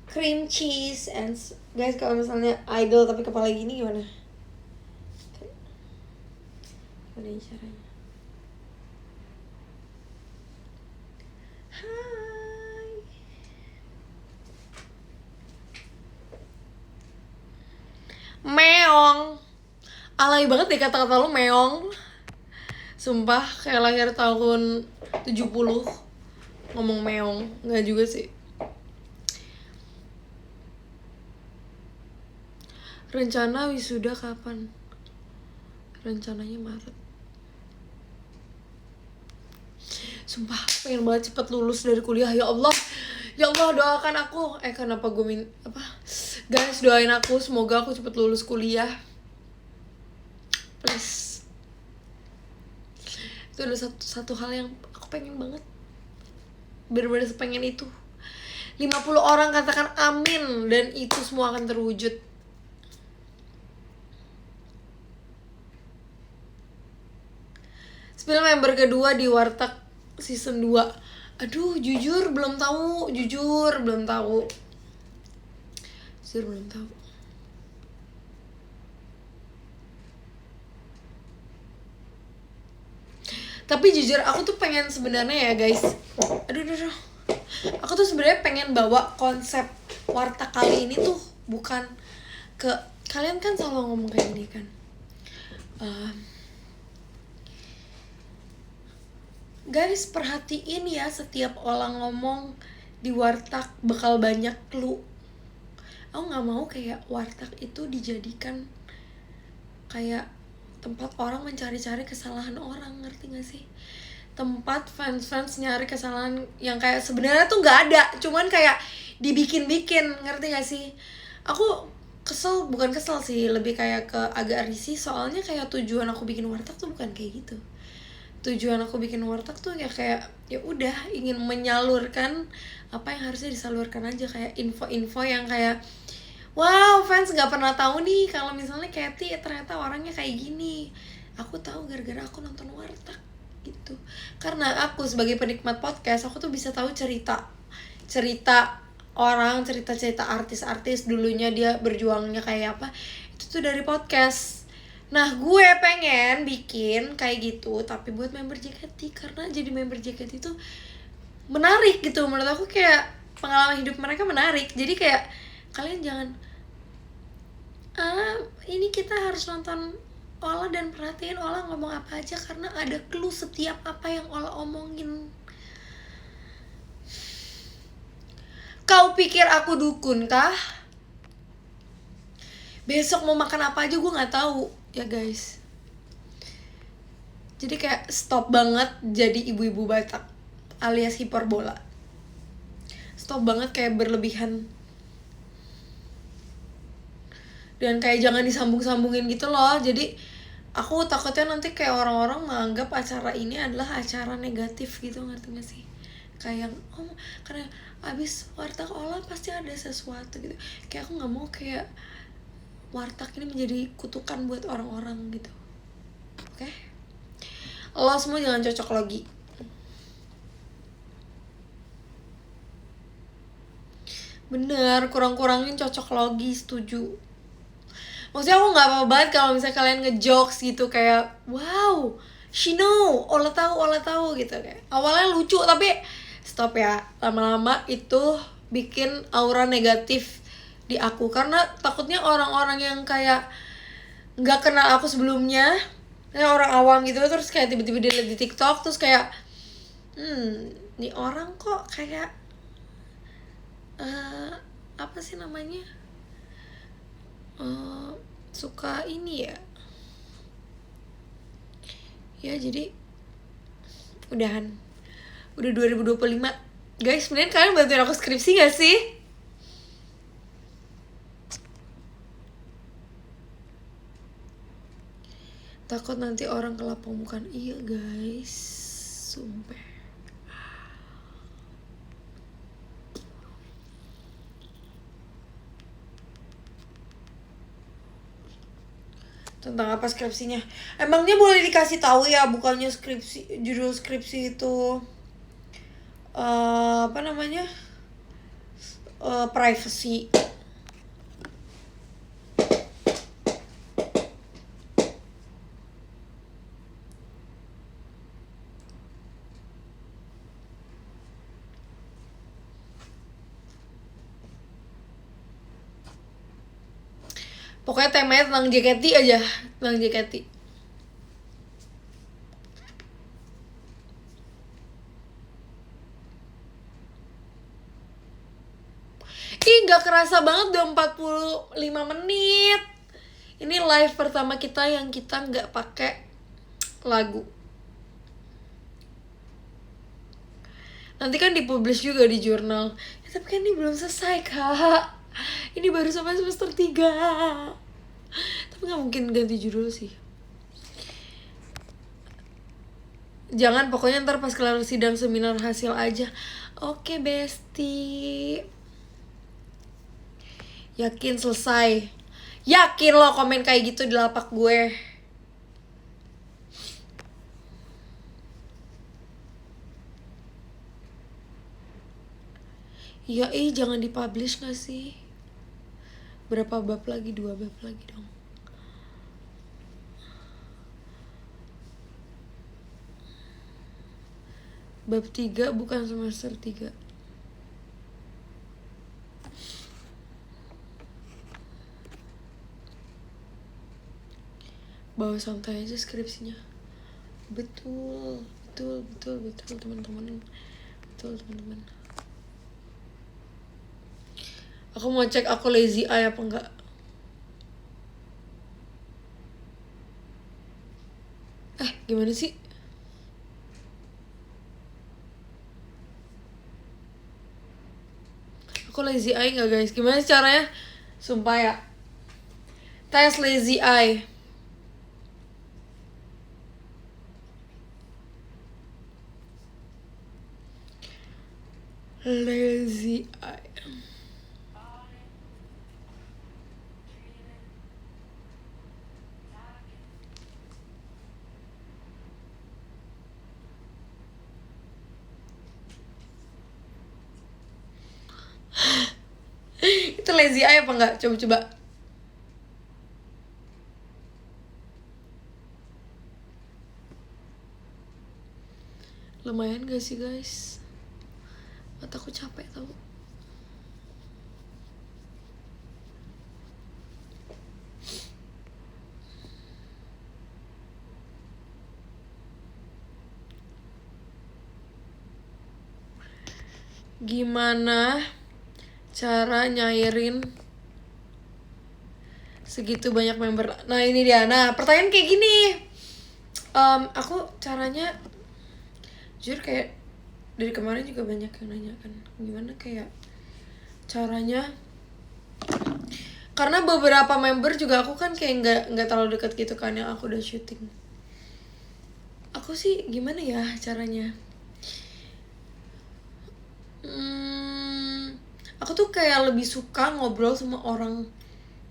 cream cheese and guys, kalau misalnya idol tapi kepala gini gimana? Gimana caranya? Hai. Meong. Alay banget deh kata-kata lu meong. Sumpah kayak lahir tahun 70 ngomong meong. Nggak juga sih. Rencana wisuda kapan? Rencananya Maret. Sumpah pengen banget cepet lulus dari kuliah. Ya Allah, ya Allah, doakan aku. Kenapa gue guys, doain aku semoga aku cepet lulus kuliah, please. Itu udah satu hal yang aku pengen banget, bener-bener sepengen itu. 50 orang katakan amin dan itu semua akan terwujud. Spill member kedua di warteg season 2. Aduh, jujur belum tahu. Tapi jujur aku tuh pengen sebenarnya ya guys. Aduh. Aku tuh sebenarnya pengen bawa konsep warteg kali ini tuh bukan ke kalian kan selalu ngomong kayak gini kan. Guys, perhatiin ya, setiap orang ngomong di warteg bakal banyak clue. Aku nggak mau kayak warteg itu dijadikan kayak tempat orang mencari-cari kesalahan orang, ngerti gak sih? Tempat fans nyari kesalahan yang kayak sebenarnya tuh nggak ada, cuman kayak dibikin-bikin, ngerti gak sih? Aku bukan kesel sih, lebih kayak ke agak risih, soalnya kayak tujuan aku bikin warteg tuh bukan kayak gitu. Tujuan aku bikin warteg tuh ya kayak ya udah ingin menyalurkan apa yang harusnya disalurkan aja, kayak info-info yang kayak wow, fans nggak pernah tahu nih kalau misalnya Katy ternyata orangnya kayak gini. Aku tahu gara-gara aku nonton warteg gitu. Karena aku sebagai penikmat podcast, aku tuh bisa tahu cerita orang, cerita artis-artis dulunya dia berjuangnya kayak apa. Itu tuh dari podcast. Nah, gue pengen bikin kayak gitu tapi buat member JKT, karena jadi member JKT itu menarik gitu. Menurut aku kayak pengalaman hidup mereka menarik. Jadi kayak kalian jangan ini kita harus nonton Ola dan perhatiin Ola ngomong apa aja, karena ada clue setiap apa yang Ola omongin. Kau pikir aku dukun kah? Besok mau makan apa aja gue nggak tahu ya guys. Jadi kayak stop banget jadi ibu-ibu Batak alias hiperbola. Stop banget kayak berlebihan. Dan kayak jangan disambung-sambungin gitu loh. Jadi aku takutnya nanti kayak orang-orang menganggap acara ini adalah acara negatif gitu, ngerti gak sih? Kayak karena abis warteg Ola pasti ada sesuatu gitu. Kayak aku gak mau kayak warteg ini menjadi kutukan buat orang-orang gitu. Oke? Lo semua jangan cocok logi. Bener, kurang-kurangin cocok logi, setuju. Maksudnya aku gak apa-apa banget kalau misalnya kalian ngejokes gitu kayak wow, she know, Ola tahu gitu kayak. Awalnya lucu tapi stop ya, lama-lama itu bikin aura negatif di aku, karena takutnya orang-orang yang kayak nggak kenal aku sebelumnya, kayak orang awam gitu, terus kayak tiba-tiba dia lihat di TikTok terus kayak nih orang kok kayak apa sih namanya, suka ini ya jadi udah 2025 guys. Sebenarnya kalian bantuin aku skripsi gak sih? Takut nanti orang kelap pemukan. Iya guys, sumpah. Tentang apa skripsinya? Emangnya boleh dikasih tahu ya, bukannya skripsi, judul skripsi itu apa namanya, privacy. Pokoknya temanya tentang JKT aja, tentang JKT. Ih, gak kerasa banget udah 45 menit. Ini live pertama kita yang kita gak pakai lagu. Nanti kan dipublish juga di jurnal. Ya, tapi kan ini belum selesai kak. Ini baru sampai semester 3. Tapi gak mungkin ganti judul sih. Jangan, pokoknya ntar pas kelar sidang seminar hasil aja. Oke Besti. Yakin selesai? Yakin lo komen kayak gitu di lapak gue? Ya jangan dipublish gak sih? Berapa bab lagi? 2 bab lagi dong. Bab 3 bukan semester 3. Bawa santai aja skripsinya. Betul teman-teman. Betul teman-teman. Aku mau cek aku lazy eye apa enggak. Gimana sih? Aku lazy eye enggak guys? Gimana caranya? Sumpah ya. Tes lazy eye. Lazy eye. Itu lazy eye apa enggak? Coba. Lumayan gak sih guys? Mataku capek tau. Gimana cara nyairin segitu banyak member? Nah ini dia. Nah pertanyaan kayak gini. Aku caranya jujur kayak dari kemarin juga banyak yang nanya kan, gimana kayak caranya, karena beberapa member juga aku kan kayak nggak terlalu dekat gitu kan yang aku udah syuting. Aku sih gimana ya caranya, aku tuh kayak lebih suka ngobrol sama orang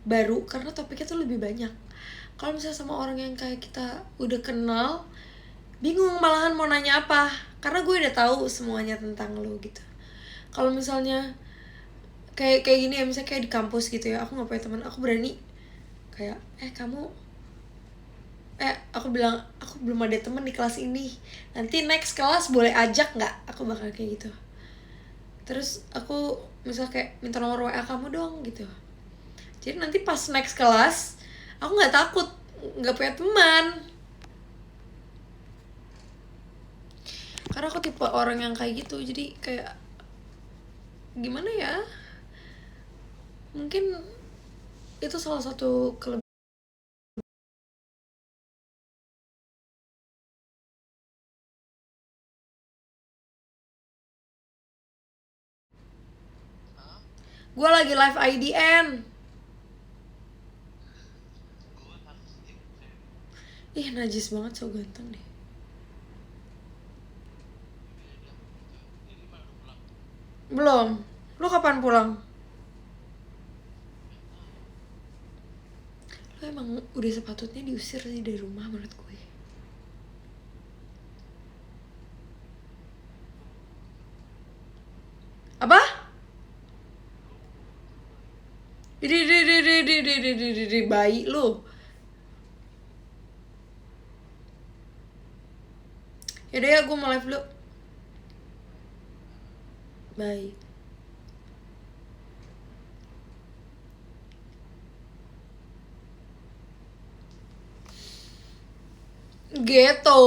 baru karena topiknya tuh lebih banyak. Kalau misalnya sama orang yang kayak kita udah kenal, bingung malahan mau nanya apa karena gue udah tahu semuanya tentang lo gitu. Kalau misalnya kayak gini ya, misalnya kayak di kampus gitu ya, aku nggak punya teman, aku berani kayak aku bilang aku belum ada teman di kelas ini, nanti next kelas boleh ajak nggak, aku bakal kayak gitu. Terus aku misal kayak minta nomor WA kamu dong gitu, jadi nanti pas next kelas aku nggak takut nggak punya teman. Karena aku tipe orang yang kayak gitu, jadi kayak gimana ya, mungkin itu salah satu kelebihan. Gue lagi live IDN. Ih najis banget, so ganteng deh. Belum. Lo kapan pulang? Lo emang udah sepatutnya diusir sih dari rumah menurut gue. Apa? Di bayi lo. Yaudah ya, gue mau live dulu. Bye. Gitu.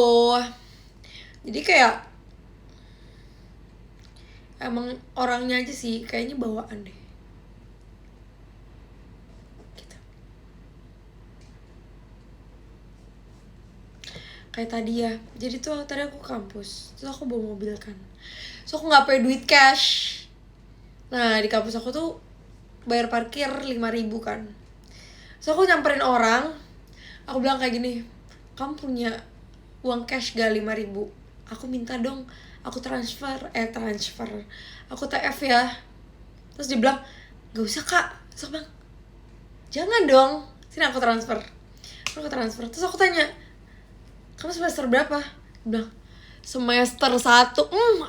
Jadi kayak emang orangnya aja sih kayaknya bawaan deh. Gitu. Kayak tadi ya. Jadi tuh tadi aku kampus, terus aku bawa mobil kan. So aku nggak pakai duit cash. Nah di kampus aku tuh bayar parkir 5.000 kan. So aku nyamperin orang, aku bilang kayak gini, kamu punya uang cash gak 5.000? Aku minta dong, aku transfer, aku TF ya. Terus dia bilang, gak usah kak. Terus aku bilang, jangan dong, sini aku transfer. Terus aku tanya, kamu semester berapa? Dia bilang, semester 1.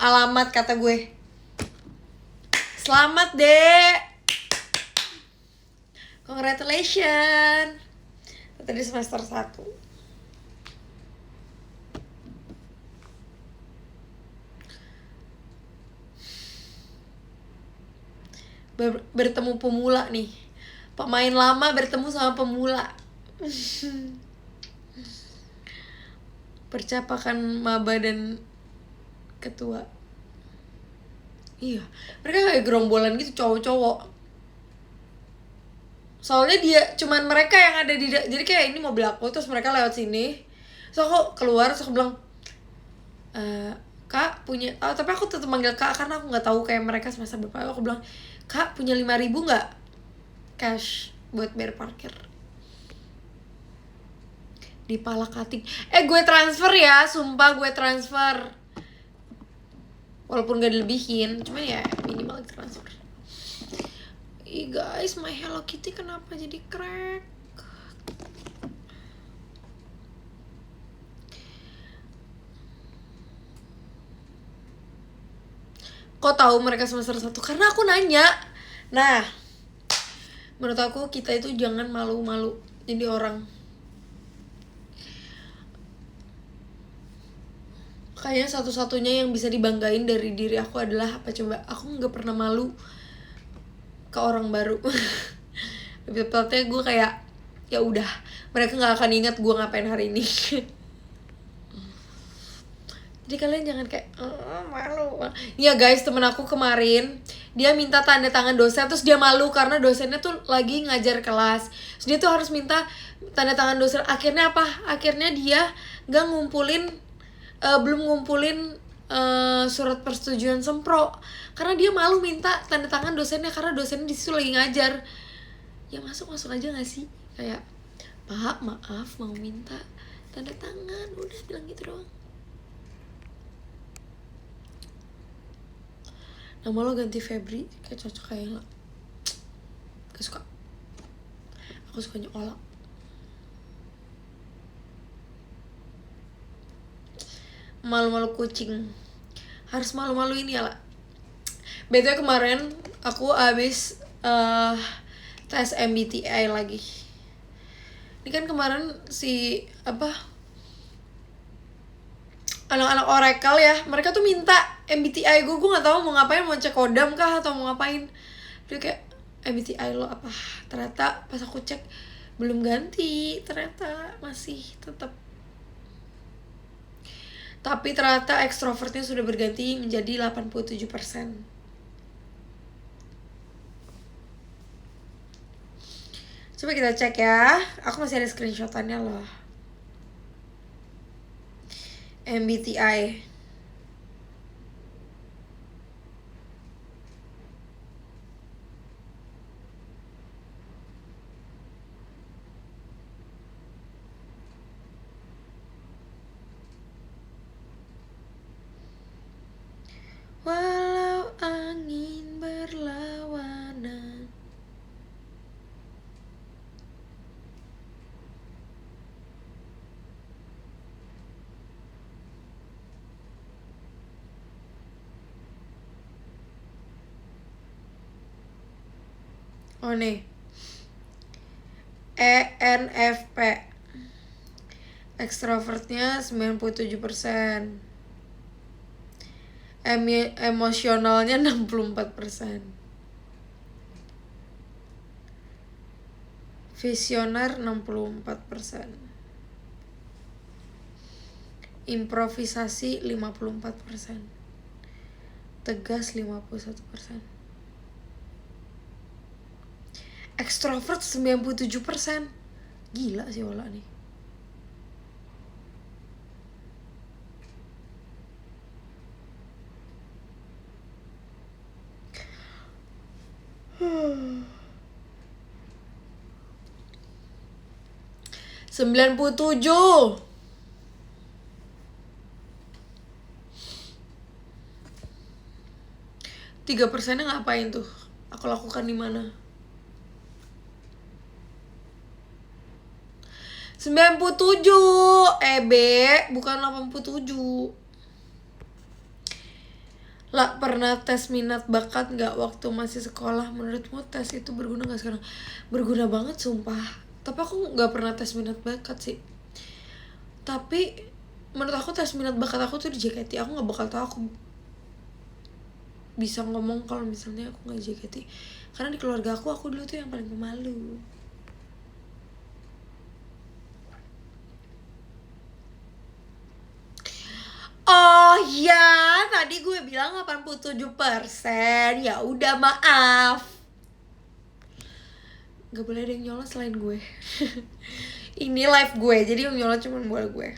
Alamat kata gue, Selamat dek. Congratulations. Tadi semester 1. Bertemu pemula nih. Pemain lama bertemu sama pemula. Percapakan maba dan ketua. Iya, mereka kayak gerombolan gitu, cowok-cowok. Soalnya dia cuman mereka yang ada di, jadi kayak ini mobil aku, terus mereka lewat sini. So aku keluar, terus aku bilang, Kak punya, tapi aku tetap manggil Kak karena aku nggak tahu kayak mereka semester berapa. Aku bilang, Kak punya 5.000 nggak cash buat bayar parkir? Di Palakating. Gue transfer ya, sumpah gue transfer. Walaupun gak dilebihin, cuman ya minimal transfer. Ih guys, my Hello Kitty kenapa jadi crack? Kok tahu mereka semester 1? Karena aku nanya. Nah, menurut aku kita itu jangan malu-malu jadi orang. Kayaknya satu-satunya yang bisa dibanggain dari diri aku adalah apa coba? Aku nggak pernah malu ke orang baru. Lebih tepatnya gue kayak ya udah, mereka nggak akan ingat gue ngapain hari ini. Jadi kalian jangan kayak malu. Ya guys, temen aku kemarin dia minta tanda tangan dosen, terus dia malu karena dosennya tuh lagi ngajar kelas. Terus dia tuh harus minta tanda tangan dosen. Akhirnya apa? Akhirnya dia nggak ngumpulin, belum ngumpulin surat persetujuan sempro karena dia malu minta tanda tangan dosennya karena dosennya di situ lagi ngajar. Ya masuk aja nggak sih? Kayak, Pak maaf mau minta tanda tangan, udah bilang gitu doang. Nama lo ganti Febri, kayak cocok kayak lo. Gak suka. Aku sukanya Ola. Malu-malu kucing. Harus malu-maluin ya lah. BTW kemarin aku abis tes MBTI lagi. Ini kan kemarin si anak-anak Oracle ya, mereka tuh minta MBTI gue gak tahu mau ngapain, mau cek kodam kah atau mau ngapain. Dia kayak, MBTI lo apa? Ternyata pas aku cek belum ganti, ternyata masih tetap. Tapi ternyata ekstrovertnya sudah berganti menjadi 87%. Coba kita cek ya. Aku masih ada screenshotannya loh. MBTI. Walau angin berlawanan. Oh nih, ENFP, ekstrovertnya 97%, emosionalnya 64%, visioner 64%, improvisasi 54%, tegas 51%. Ekstrovert 97%. Gila sih Ola nih. Sembilan 97. Tiga persennya ngapain tuh? Aku lakukan di mana? 97. B, bukan 87. Lah, pernah tes minat bakat gak waktu masih sekolah? Menurutmu tes itu berguna gak sekarang? Berguna banget sumpah. Tapi aku gak pernah tes minat bakat sih. Tapi menurut aku tes minat bakat aku tuh di JKT. Aku gak bakal tahu aku bisa ngomong kalau misalnya aku gak JKT. Karena di keluarga aku dulu tuh yang paling pemalu. Oh ya, tadi gue bilang 87%. Ya udah, maaf. Gak boleh ada yang nyolot selain gue. Ini live gue, jadi yang nyolot cuma buat gue.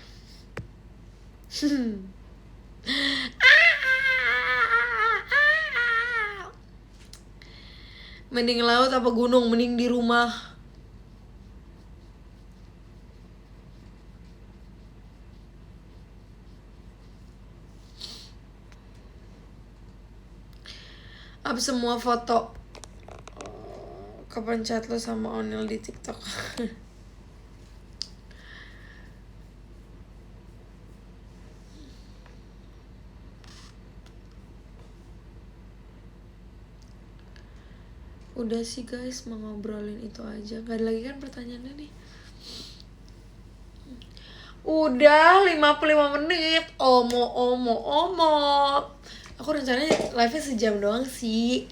Mending laut apa gunung? Mending di rumah. Up semua foto kepencet lo sama Onil di TikTok. Udah sih guys, mau ngobrolin itu aja. Gak ada lagi kan pertanyaannya nih? Udah 55 menit. Omo. Aku rencananya live-nya sejam doang sih,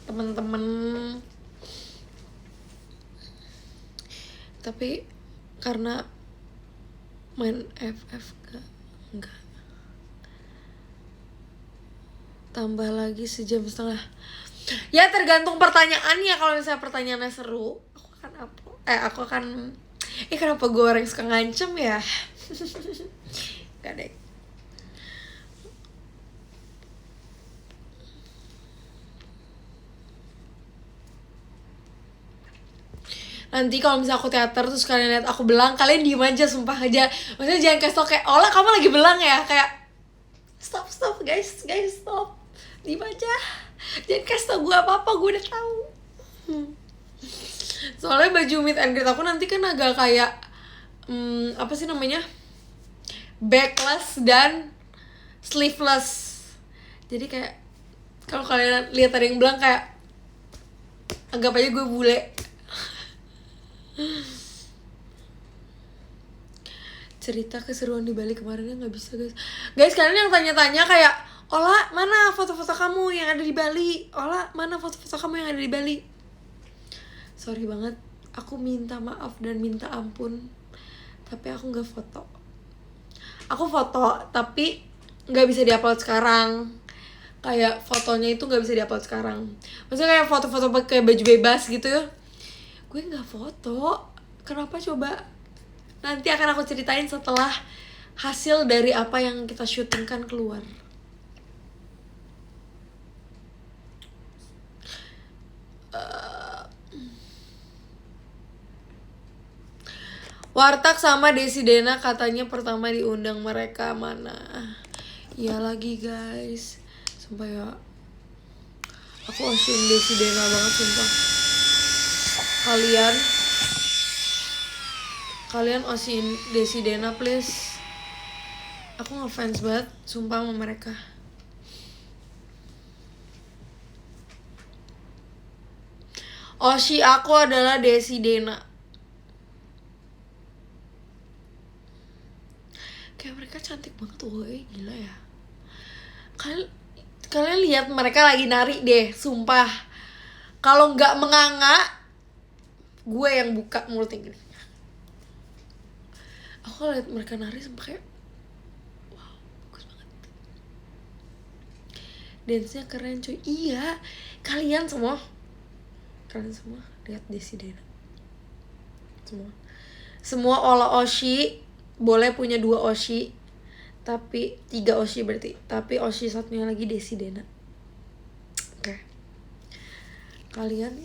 temen-temen. Tapi karena main FF enggak. Tambah lagi sejam setengah. Ya tergantung pertanyaannya. Kalau misalnya pertanyaannya seru, aku akan kenapa gue orang suka ngancem ya? Gak deh. Nanti kalau misalnya aku teater terus kalian lihat aku belang, kalian diem aja, sumpah aja. Maksudnya jangan kasih tau kayak, Ola kamu lagi belang ya? Kayak stop guys, stop. Diem aja. Jangan kasih tau gue apa-apa, gue udah tahu. Soalnya baju meet and greet aku nanti kan agak kayak apa sih namanya? Backless dan sleeveless. Jadi kayak kalau kalian lihat ada yang belang, kayak anggap aja gue bule. Cerita keseruan di Bali kemarinnya nggak bisa guys. Kalian yang tanya-tanya kayak, Ola mana foto-foto kamu yang ada di Bali? Ola mana foto-foto kamu yang ada di Bali? Sorry banget, aku minta maaf dan minta ampun, tapi aku nggak foto. Aku foto tapi nggak bisa diupload sekarang. Kayak fotonya itu nggak bisa diupload sekarang. Maksudnya kayak foto-foto pakai baju bebas gitu ya, gue nggak foto. Kenapa coba? Nanti akan aku ceritain setelah hasil dari apa yang kita syutingkan keluar. Wartak sama Desi Dena katanya pertama diundang, mereka mana? Ya lagi guys, sumpah ya, aku ocean Desi Dena banget sumpah. Kalian osin Desi Dena please. Aku ngefans banget sumpah sama mereka. Oshi aku adalah Desi Dena. Kayak mereka cantik banget, woy, gila ya. Kalian lihat mereka lagi nari deh, sumpah. Kalau nggak menganga, gue yang buka mulutnya gini. Aku lihat mereka nari sampai kayak, wow, bagus banget. Dance-nya keren cuy. Iya, kalian semua lihat Desi Dena. Semua Ola Oshi boleh punya 2 Oshi, tapi 3 Oshi berarti. Tapi Oshi satunya lagi Desi Dena. Oke. Kalian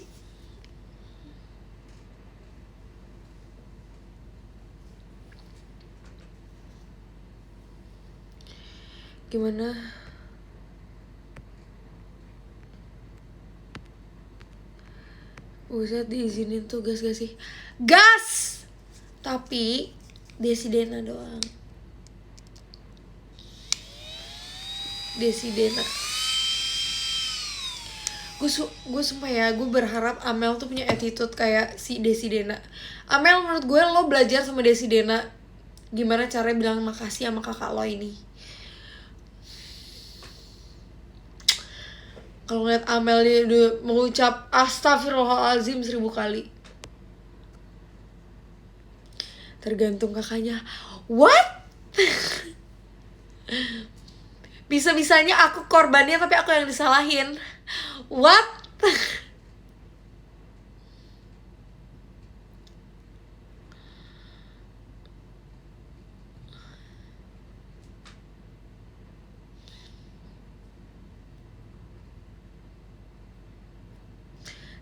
gimana? Buset, diizinin tugas gak sih? Gas! Tapi Desi Dena doang. Desi Dena. Gue sumpah ya, gue berharap Amel tuh punya attitude kayak si Desidena. Amel, menurut gue lo belajar sama Desidena gimana caranya bilang makasih sama kakak lo ini. Kalau ngeliat Amel dia udah mengucap astagfirullahaladzim 1000 kali. Tergantung kakaknya. What? Bisa-bisanya aku korbannya tapi aku yang disalahin. What?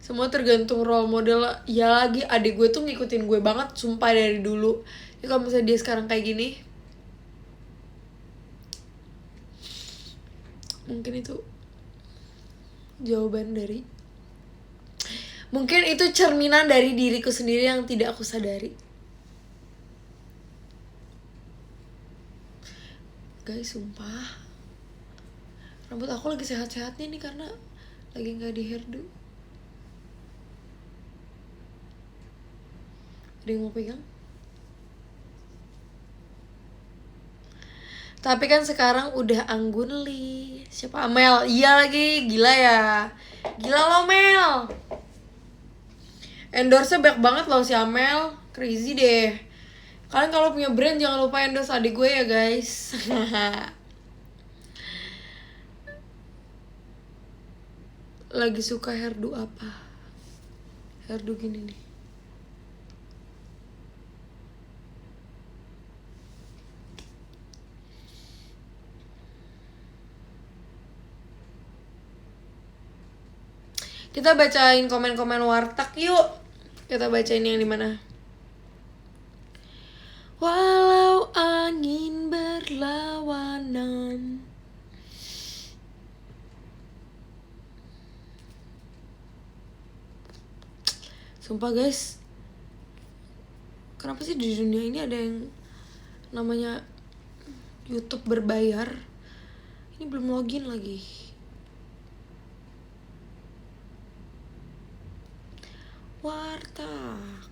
Semua tergantung role model. Ya lagi adik gue tuh ngikutin gue banget sumpah dari dulu. Ya kalau misalnya dia sekarang kayak gini, mungkin itu jawaban dari, mungkin itu cerminan dari diriku sendiri yang tidak aku sadari. Guys, sumpah rambut aku lagi sehat-sehatnya nih karena lagi gak di hairdo. Ada yang mau pegang? Tapi kan sekarang udah Anggun Lee. Siapa? Amel. Iya lagi, gila ya. Gila lo Mel. Endorse-nya banyak banget loh si Amel. Crazy deh. Kalian kalau punya brand jangan lupa endorse adik gue ya guys. Lagi suka hairdo apa? Hairdo gini nih. Kita bacain komen-komen warteg yuk. Kita bacain yang di mana? Walau angin berlawanan. Sumpah guys, kenapa sih di dunia ini ada yang namanya YouTube berbayar? Ini belum login lagi. Warteg.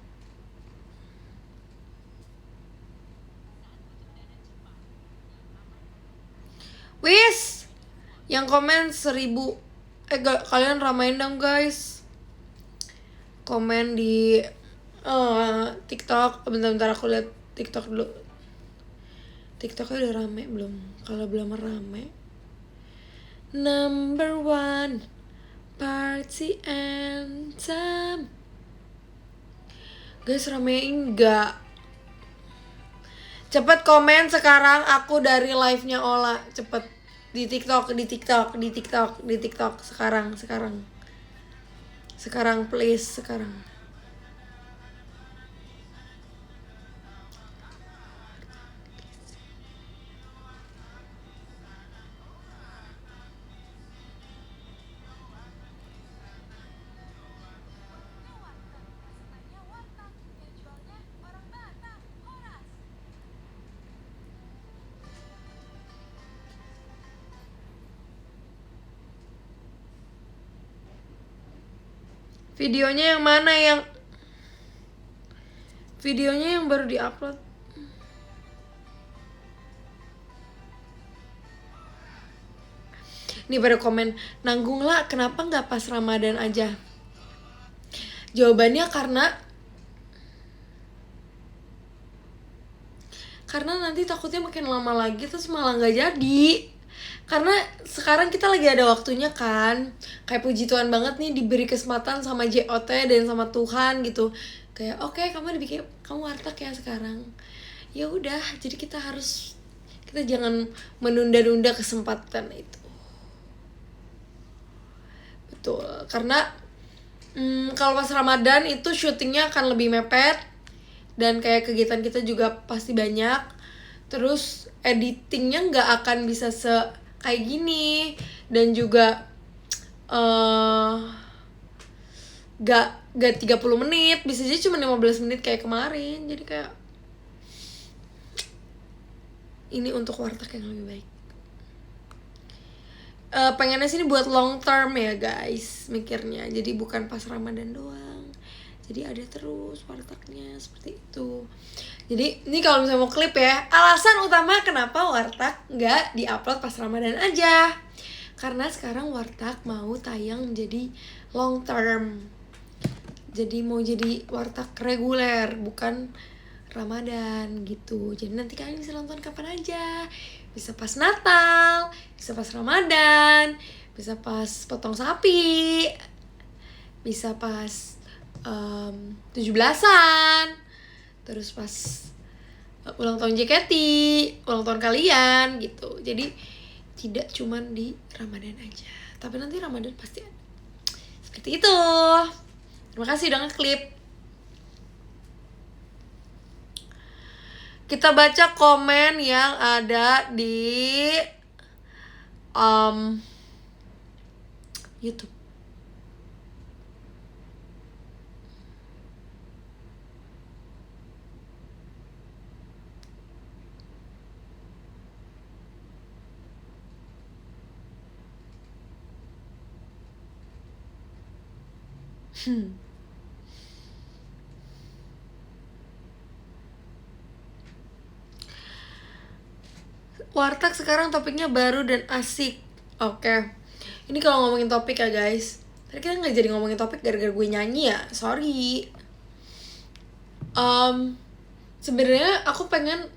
Wis, yang komen 1000. Kalian ramein dong guys. Komen di TikTok. Bentar aku lihat TikTok dulu. TikToknya udah rame belum? Kalau belum rame, number 1 party anthem. Guys, ramein gak? Cepet komen sekarang, aku dari live-nya Ola. Cepet. Di TikTok. Sekarang please, sekarang. Videonya yang mana? Videonya yang baru diupload. Nih pada komen, nanggung lah, kenapa gak pas Ramadan aja? Jawabannya karena nanti takutnya makin lama lagi terus malah gak jadi. Karena sekarang kita lagi ada waktunya kan. Kayak puji Tuhan banget nih diberi kesempatan sama JOT dan sama Tuhan gitu. Kayak oke, kamu warteg ya sekarang. Ya udah, jadi kita jangan menunda-nunda kesempatan itu. Betul, karena kalau pas Ramadan itu syutingnya akan lebih mepet dan kayak kegiatan kita juga pasti banyak. Terus editingnya nggak akan bisa kayak gini dan juga gak 30 menit, bisa aja cuma 15 menit kayak kemarin. Jadi kayak ini untuk warteg yang lebih baik. pengennya sini buat long term ya guys mikirnya, jadi bukan pas Ramadan doang, jadi ada terus wartegnya seperti itu. Jadi ini kalau misalnya mau klip ya, alasan utama kenapa warteg nggak diupload pas Ramadan aja, karena sekarang warteg mau tayang menjadi long term, jadi mau jadi warteg reguler bukan Ramadan gitu. Jadi nanti kalian bisa nonton kapan aja, bisa pas Natal, bisa pas Ramadan, bisa pas potong sapi, bisa pas 17-an, terus pas ulang tahun JKT, ulang tahun kalian gitu. Jadi tidak cuman di Ramadan aja, tapi nanti Ramadan pasti ada. Seperti itu. Terima kasih udah ngeklip. Kita baca komen yang ada di YouTube. Warteg sekarang topiknya baru dan asik. Oke. Ini kalau ngomongin topik ya guys. Tadi kita nggak jadi ngomongin topik gara-gara gue nyanyi ya. Sorry. Sebenarnya aku pengen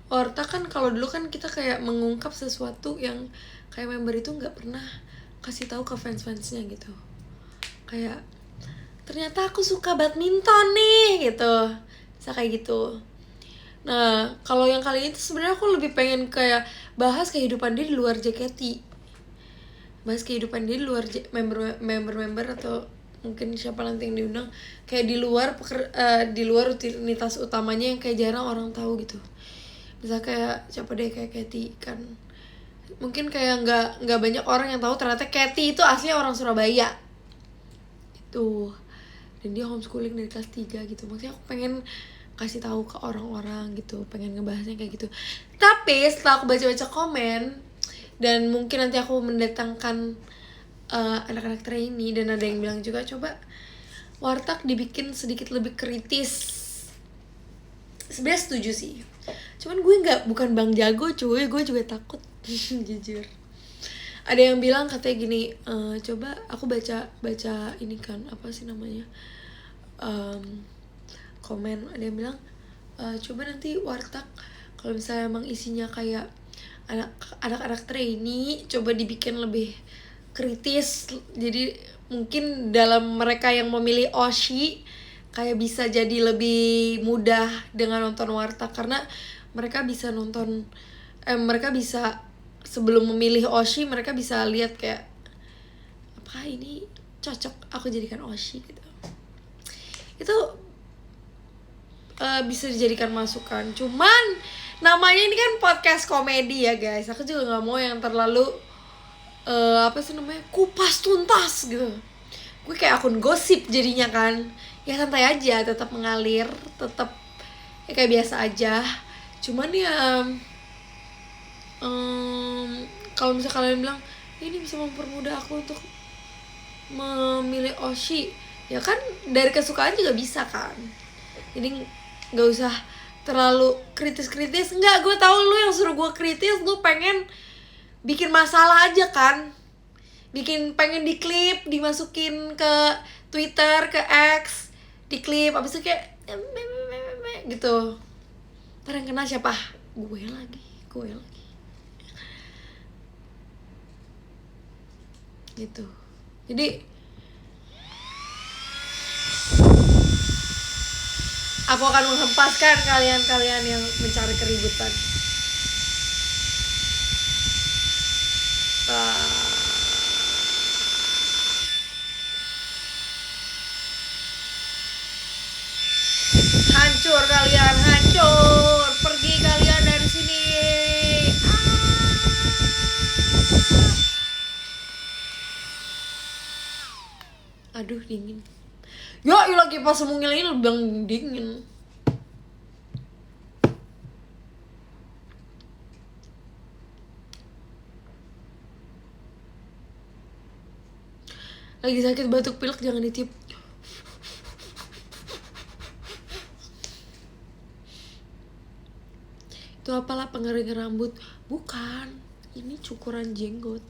warteg kan, kalau dulu kan kita kayak mengungkap sesuatu yang kayak member itu nggak pernah kasih tahu ke fans-fansnya gitu. Kayak ternyata aku suka badminton nih gitu. Bisa kayak gitu. Nah, kalau yang kali ini tuh sebenarnya aku lebih pengen kayak bahas kehidupan dia di luar JKT. Bahas kehidupan dia di luar member atau mungkin siapa nanti yang diundang, kayak di luar di luar rutinitas utamanya yang kayak jarang orang tahu gitu. Misal kayak siapa deh, kayak Katy kan. Mungkin kayak nggak banyak orang yang tahu ternyata Katy itu aslinya orang Surabaya. Itu. Dan dia homeschooling dari kelas 3 gitu. Maksudnya aku pengen kasih tahu ke orang-orang gitu, pengen ngebahasnya kayak gitu. Tapi setelah aku baca-baca komen dan mungkin nanti aku mendatangkan anak-anak trainee, dan ada yang bilang juga coba warteg dibikin sedikit lebih kritis. Sebenarnya setuju sih, cuman gue bukan Bang Jago cuy, gue juga takut jujur. Ada yang bilang katanya gini, coba aku baca ini kan apa sih namanya, komen, ada yang bilang coba nanti warteg kalau misalnya emang isinya kayak anak-anak trainee, coba dibikin lebih kritis. Jadi mungkin dalam mereka yang memilih Oshi kayak bisa jadi lebih mudah dengan nonton warteg, karena mereka bisa nonton mereka bisa sebelum memilih Oshi mereka bisa lihat kayak apakah ini cocok aku jadikan Oshi gitu. Itu bisa dijadikan masukan. Cuman namanya ini kan podcast komedi ya guys, aku juga nggak mau yang terlalu apa sih namanya, kupas tuntas gitu. Gue kayak akun gosip jadinya kan. Ya santai aja, tetap mengalir, tetap ya kayak biasa aja. Cuman ya kalau misalnya kalian bilang ini bisa mempermudah aku untuk memilih Oshi, ya kan dari kesukaan juga bisa kan. Jadi nggak usah terlalu kritis. Enggak, gue tahu lu yang suruh gue kritis, lu pengen bikin masalah aja kan, pengen diklip, dimasukin ke Twitter, ke X, diklip, abis itu kayak gitu. Ntar yang kena siapa? Gue lagi gitu. Jadi aku akan menghempaskan kalian yang mencari keributan. Hancur kalian, hancur. Pergi kalian dari sini. Aduh dingin. Ya ilah, kipas semungil ini lebih dingin. lagi sakit batuk pilek jangan ditiup. Itu apalah pengering rambut? Bukan, ini cukuran jenggot.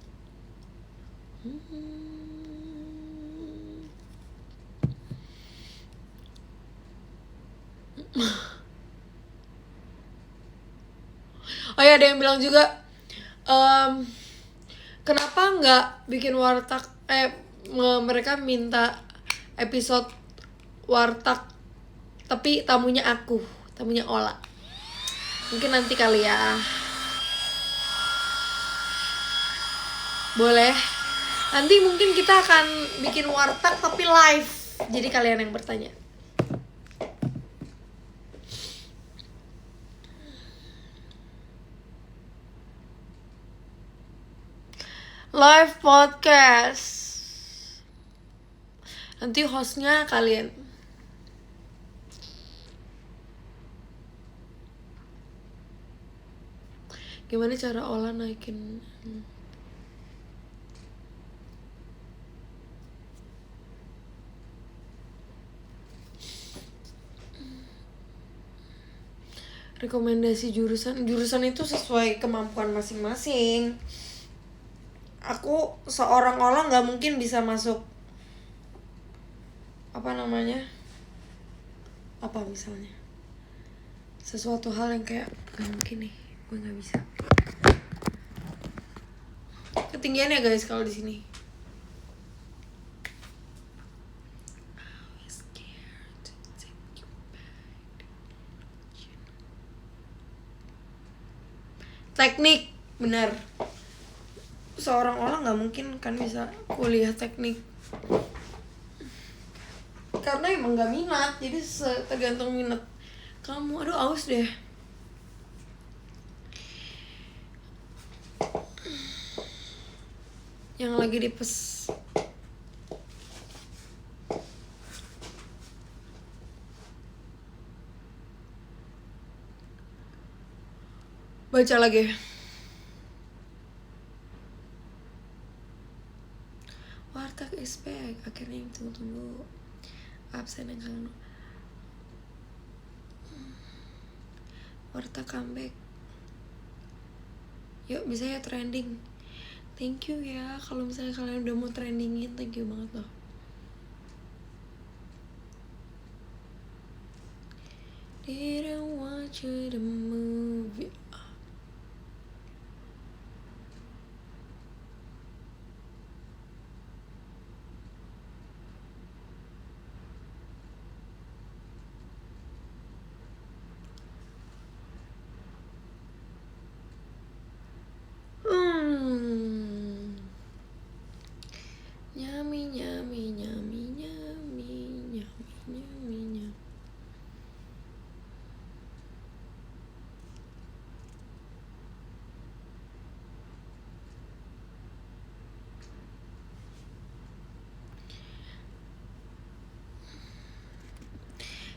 Oh ya, ada yang bilang juga kenapa nggak bikin warteg, mereka minta episode warteg tapi tamunya Ola. Mungkin nanti kali ya. Boleh. Nanti mungkin kita akan bikin warteg tapi live. Jadi kalian yang bertanya. Live podcast. Nanti hostnya kalian. Gimana cara Ola naikin? Rekomendasi jurusan itu sesuai kemampuan masing-masing. Aku seorang Ola nggak mungkin bisa masuk apa misalnya sesuatu hal yang kayak nggak mungkin nih, gue nggak bisa. Ketinggian ya guys kalau di sini. Teknik, benar. Seorang orang nggak mungkin kan bisa kuliah teknik karena emang nggak minat, jadi tergantung minat kamu. Aduh, aus deh. Yang lagi dipes. Baca lagi. Warteg is back. Akhirnya yang tunggu-tunggu. Absen yang kangen. Warteg comeback. Yuk, bisa ya trending. Thank you ya kalau misalnya kalian udah mau trendingin. Thank you banget loh. Didn't want you to move. Nyami.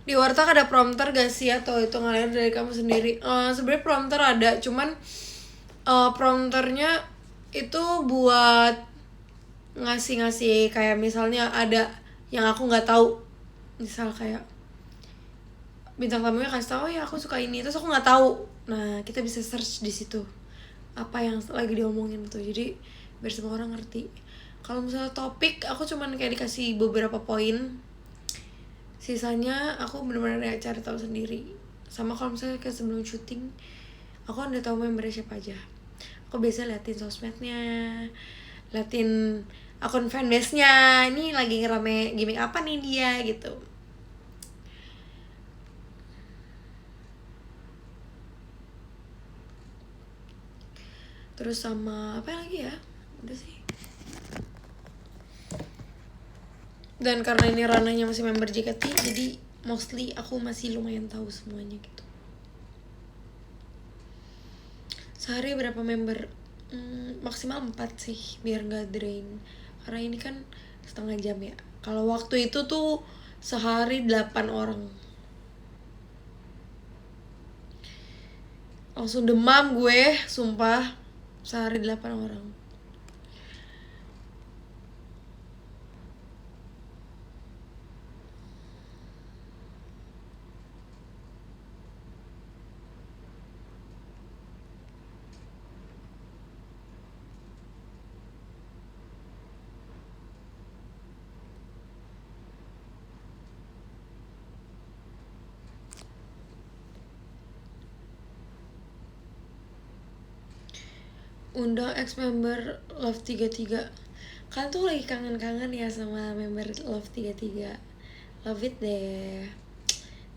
Di warteg ada prompter gak sih atau itu ngalir dari kamu sendiri? Sebenarnya prompter ada, cuman prompternya itu buat ngasih kayak misalnya ada yang aku nggak tahu, misal kayak bintang tamunya kasih tahu ya aku suka ini, terus aku nggak tahu, nah kita bisa search di situ apa yang lagi diomongin tuh, jadi biar semua orang ngerti. Kalau misalnya topik aku cuman kayak dikasih beberapa poin, sisanya aku benar-benar ya cari tahu sendiri. Sama kalau misalnya kayak sebelum syuting aku udah tahu membernya siapa aja, aku biasa liatin sosmednya, liatin akun fanbase-nya, ini lagi ngerame gimmick apa nih dia gitu. Terus sama apa lagi ya, udah sih. Dan karena ini ranahnya masih member JKT, jadi mostly aku masih lumayan tahu semuanya gitu. Sehari berapa member? Maksimal 4 sih, biar gak drain. Karena ini kan setengah jam ya. Kalau waktu itu tuh sehari 8 orang. Langsung demam gue, sumpah. Sehari 8 orang. undang ex member Love 33. Kalian tuh lagi kangen-kangen ya sama member Love 33. Love it deh.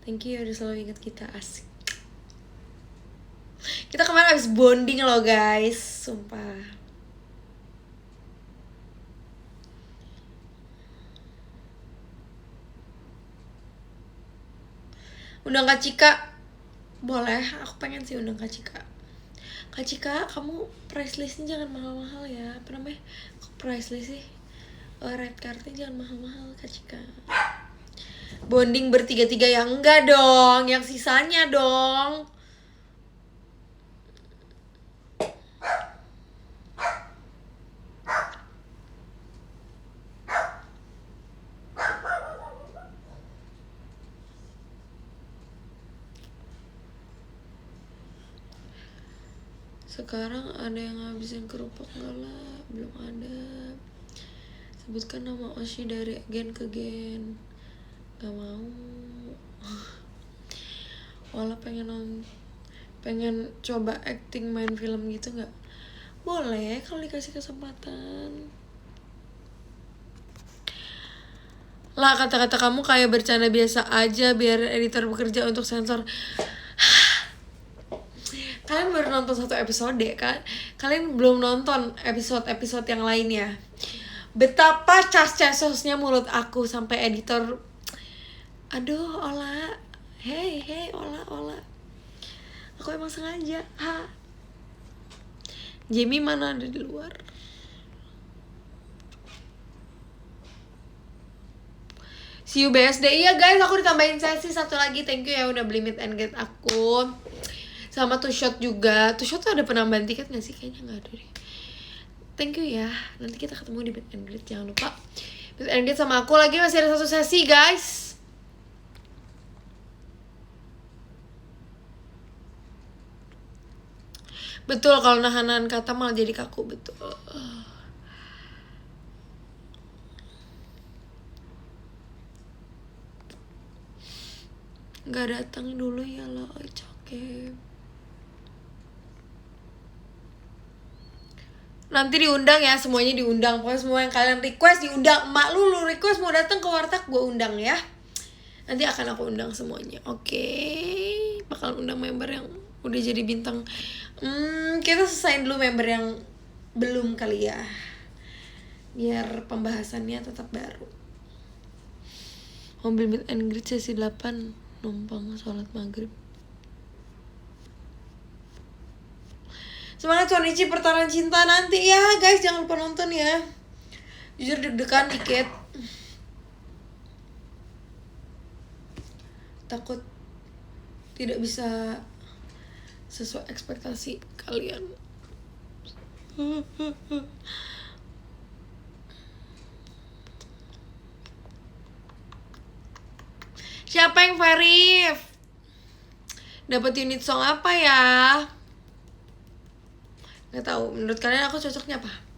Thank you udah selalu ingat kita, asik. Kita kemarin habis bonding loh guys, sumpah. Undang Kak Cika. Boleh, aku pengen sih undang Kak Cika. Kak Cika, kamu price listnya jangan mahal-mahal ya. Apa namanya? Kok price list sih? Red cardnya jangan mahal-mahal Kak Cika. Bonding bertiga-tiga yang enggak dong, yang sisanya dong. Sekarang ada yang ngabisin kerupuk nggak lah? Belum ada. Sebutkan nama Oshi dari gen ke gen. Gak mau. Wala pengen coba acting main film gitu nggak? Boleh kalau dikasih kesempatan. Lah, kata-kata kamu kayak bercanda biasa aja biar editor bekerja untuk sensor. Kalian baru nonton 1 episode kan? Kalian belum nonton episode yang lainnya. Betapa cas-casosnya mulut aku sampai editor. Aduh, Ola. Hey, Ola. Aku emang sengaja. Ha. Jamie mana ada di luar? See you BSD. Iya guys, aku ditambahin sesi 1 lagi. Thank you ya udah beli meet and greet aku. Sama Two Shot juga. Two Shot tuh ada penambahan tiket gak sih? Kayaknya gak ada deh. Thank you ya. Nanti kita ketemu di meet and greet. Jangan lupa meet and greet sama aku lagi. Masih ada 1 sesi guys. Betul, kalau nahan kata malah jadi kaku. Betul. Gak datang dulu ya lo. Oke. Nanti diundang ya, semuanya diundang. Pokoknya semua yang kalian request diundang. Emak lu request mau datang ke warteg, gue undang ya. Nanti akan aku undang semuanya. Oke. Bakal undang member yang udah jadi bintang. Kita selesain dulu member yang belum kali ya, biar pembahasannya tetap baru. Mobil meet and greet sesi 8, numpang sholat maghrib. Semangat Sonichi pertarungan cinta nanti ya guys, jangan lupa nonton ya. Jujur deg-degan dikit. Takut tidak bisa sesuai ekspektasi kalian. Siapa yang Farif? Dapat unit song apa ya? Nggak tahu. Menurut kalian aku cocoknya apa?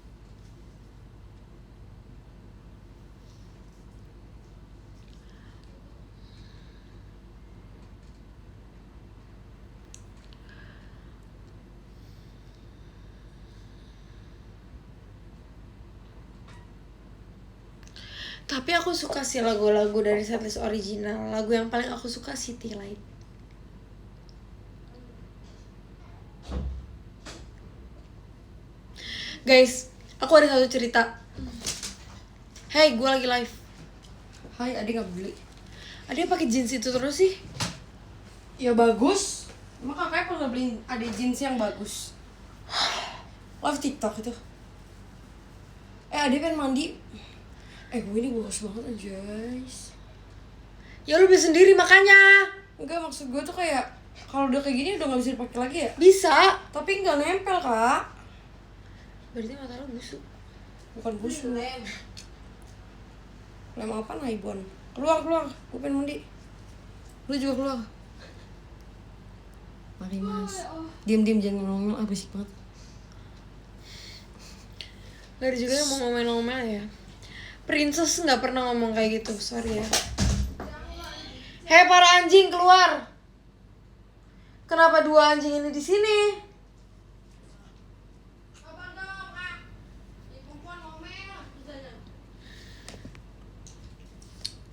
Tapi aku suka sih lagu-lagu dari setlist original. Lagu yang paling aku suka City Light. Guys, aku ada satu cerita. Hey, gue lagi live. Hai, Ade nggak beli. Ade pakai jeans itu terus sih? Ya bagus. Emang kakaknya pernah beli ada jeans yang bagus. Live TikTok itu. Ade pengen mandi. Gue ini bagus banget anjay. Ya lu beli sendiri makanya. Enggak, maksud gue tuh kayak kalau udah kayak gini udah nggak bisa dipakai lagi ya? Bisa. Tapi nggak nempel kak. Berarti mata lu busuk. Bukan busuk. Lem apa Naibon? Keluar, gue pengen mandi. Lu juga keluar. Mari mas. Diam jangan ngomong, berisik banget. Gak ada juga yang mau ngomel-ngomel ya. Princess nggak pernah ngomong kayak gitu, sorry ya. Hei para anjing, keluar. Kenapa 2 anjing ini di sini?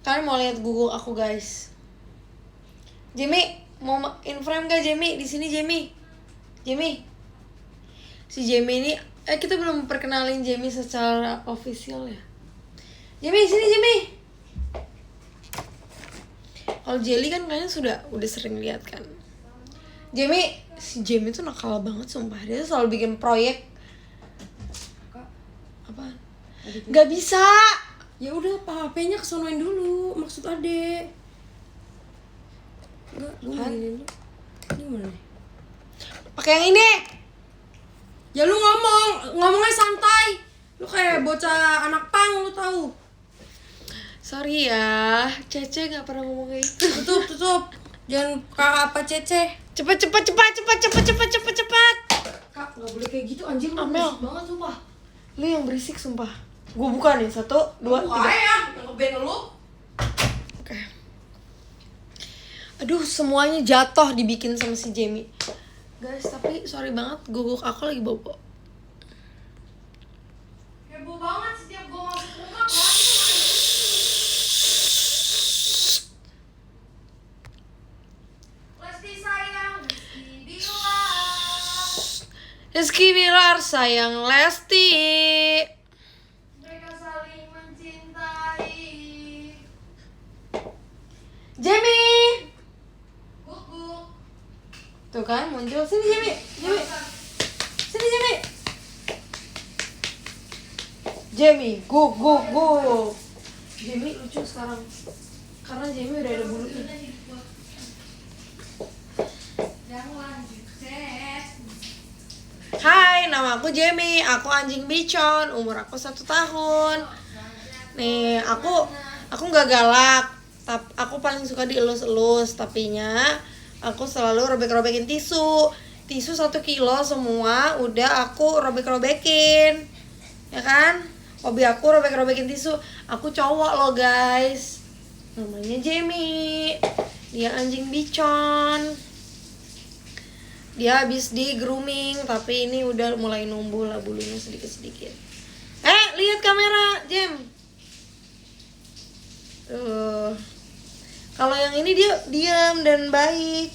Kalian mau lihat guguk aku guys? Jamie mau in frame gak Jamie? Di sini Jamie. Jamie. Si Jamie ini kita belum perkenalin Jamie secara official ya. Jamie sini Jamie. Kalau Jelly kan kalian udah sering lihat kan. Jamie, si Jamie tuh nakal banget sumpah. Dia tuh selalu bikin proyek. Kak, Apaan? adiknya. Gak bisa. Ya udah, HP-nya kesonoin dulu. Maksud adek. Enggak, gue Apaan? gini dulu. Ini gimana nih? Pakai yang ini. Ya lu ngomongnya santai. Lu kayak bocah anak pang, lu tahu. Sorry ya, Cece gak pernah ngomong kayak gitu. Tutup. Jangan kakak apa Cece. Cepat. Kak, nggak boleh kayak gitu anjir, lu Amel. berisik banget sumpah. Lu yang berisik sumpah. Gue buka nih, 1, 2, 3. Wah ya, yang ngeband lu. Oke. Aduh, semuanya jatuh dibikin sama si Jamie. Guys, tapi sorry banget, guguk aku lagi bobo. Heboh banget setiap gua masuk rumah kan. Lesti sayang, Lesti bilang Rizky Bilar sayang Lesti. mereka saling mencintai. Jamie. Guguk. Tuh kan muncul. Sini Jamie. Sini Jamie. Jamie, guguk. Jamie lucu sekarang. Karena Jamie udah ada bulunya. Yang lanjut chat. Hai, nama aku Jamie. Aku anjing bicon. Umur aku 1 tahun. Nih, aku nggak galak. Aku paling suka dielus-elus. Tapinya aku selalu robek-robekin tisu 1 kilo semua udah aku robek-robekin. Ya kan? Hobi aku robek-robekin tisu. Aku cowok loh guys. Namanya Jamie. Dia anjing bicon. Dia habis di grooming, tapi ini udah mulai numbuh lah bulunya sedikit-sedikit. Lihat kamera, Jam. Kalau yang ini dia diam dan baik,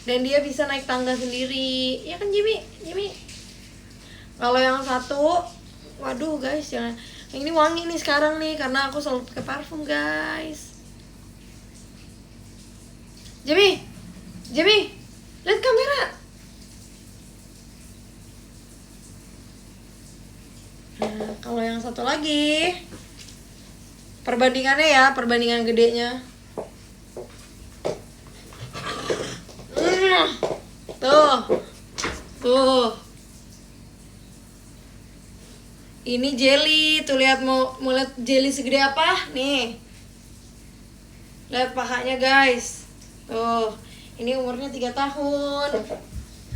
dan dia bisa naik tangga sendiri. Ya kan Jimmy? Kalau yang satu, waduh guys, jangan. Yang ini wangi nih sekarang nih, karena aku selalu pakai parfum guys. Jimmy, lihat kamera. Nah, kalau yang satu lagi, perbandingan gedenya. Tuh. Ini jelly, tuh lihat mau lihat jelly segede apa? Nih. Lihat pahanya guys. Tuh, ini umurnya 3 tahun.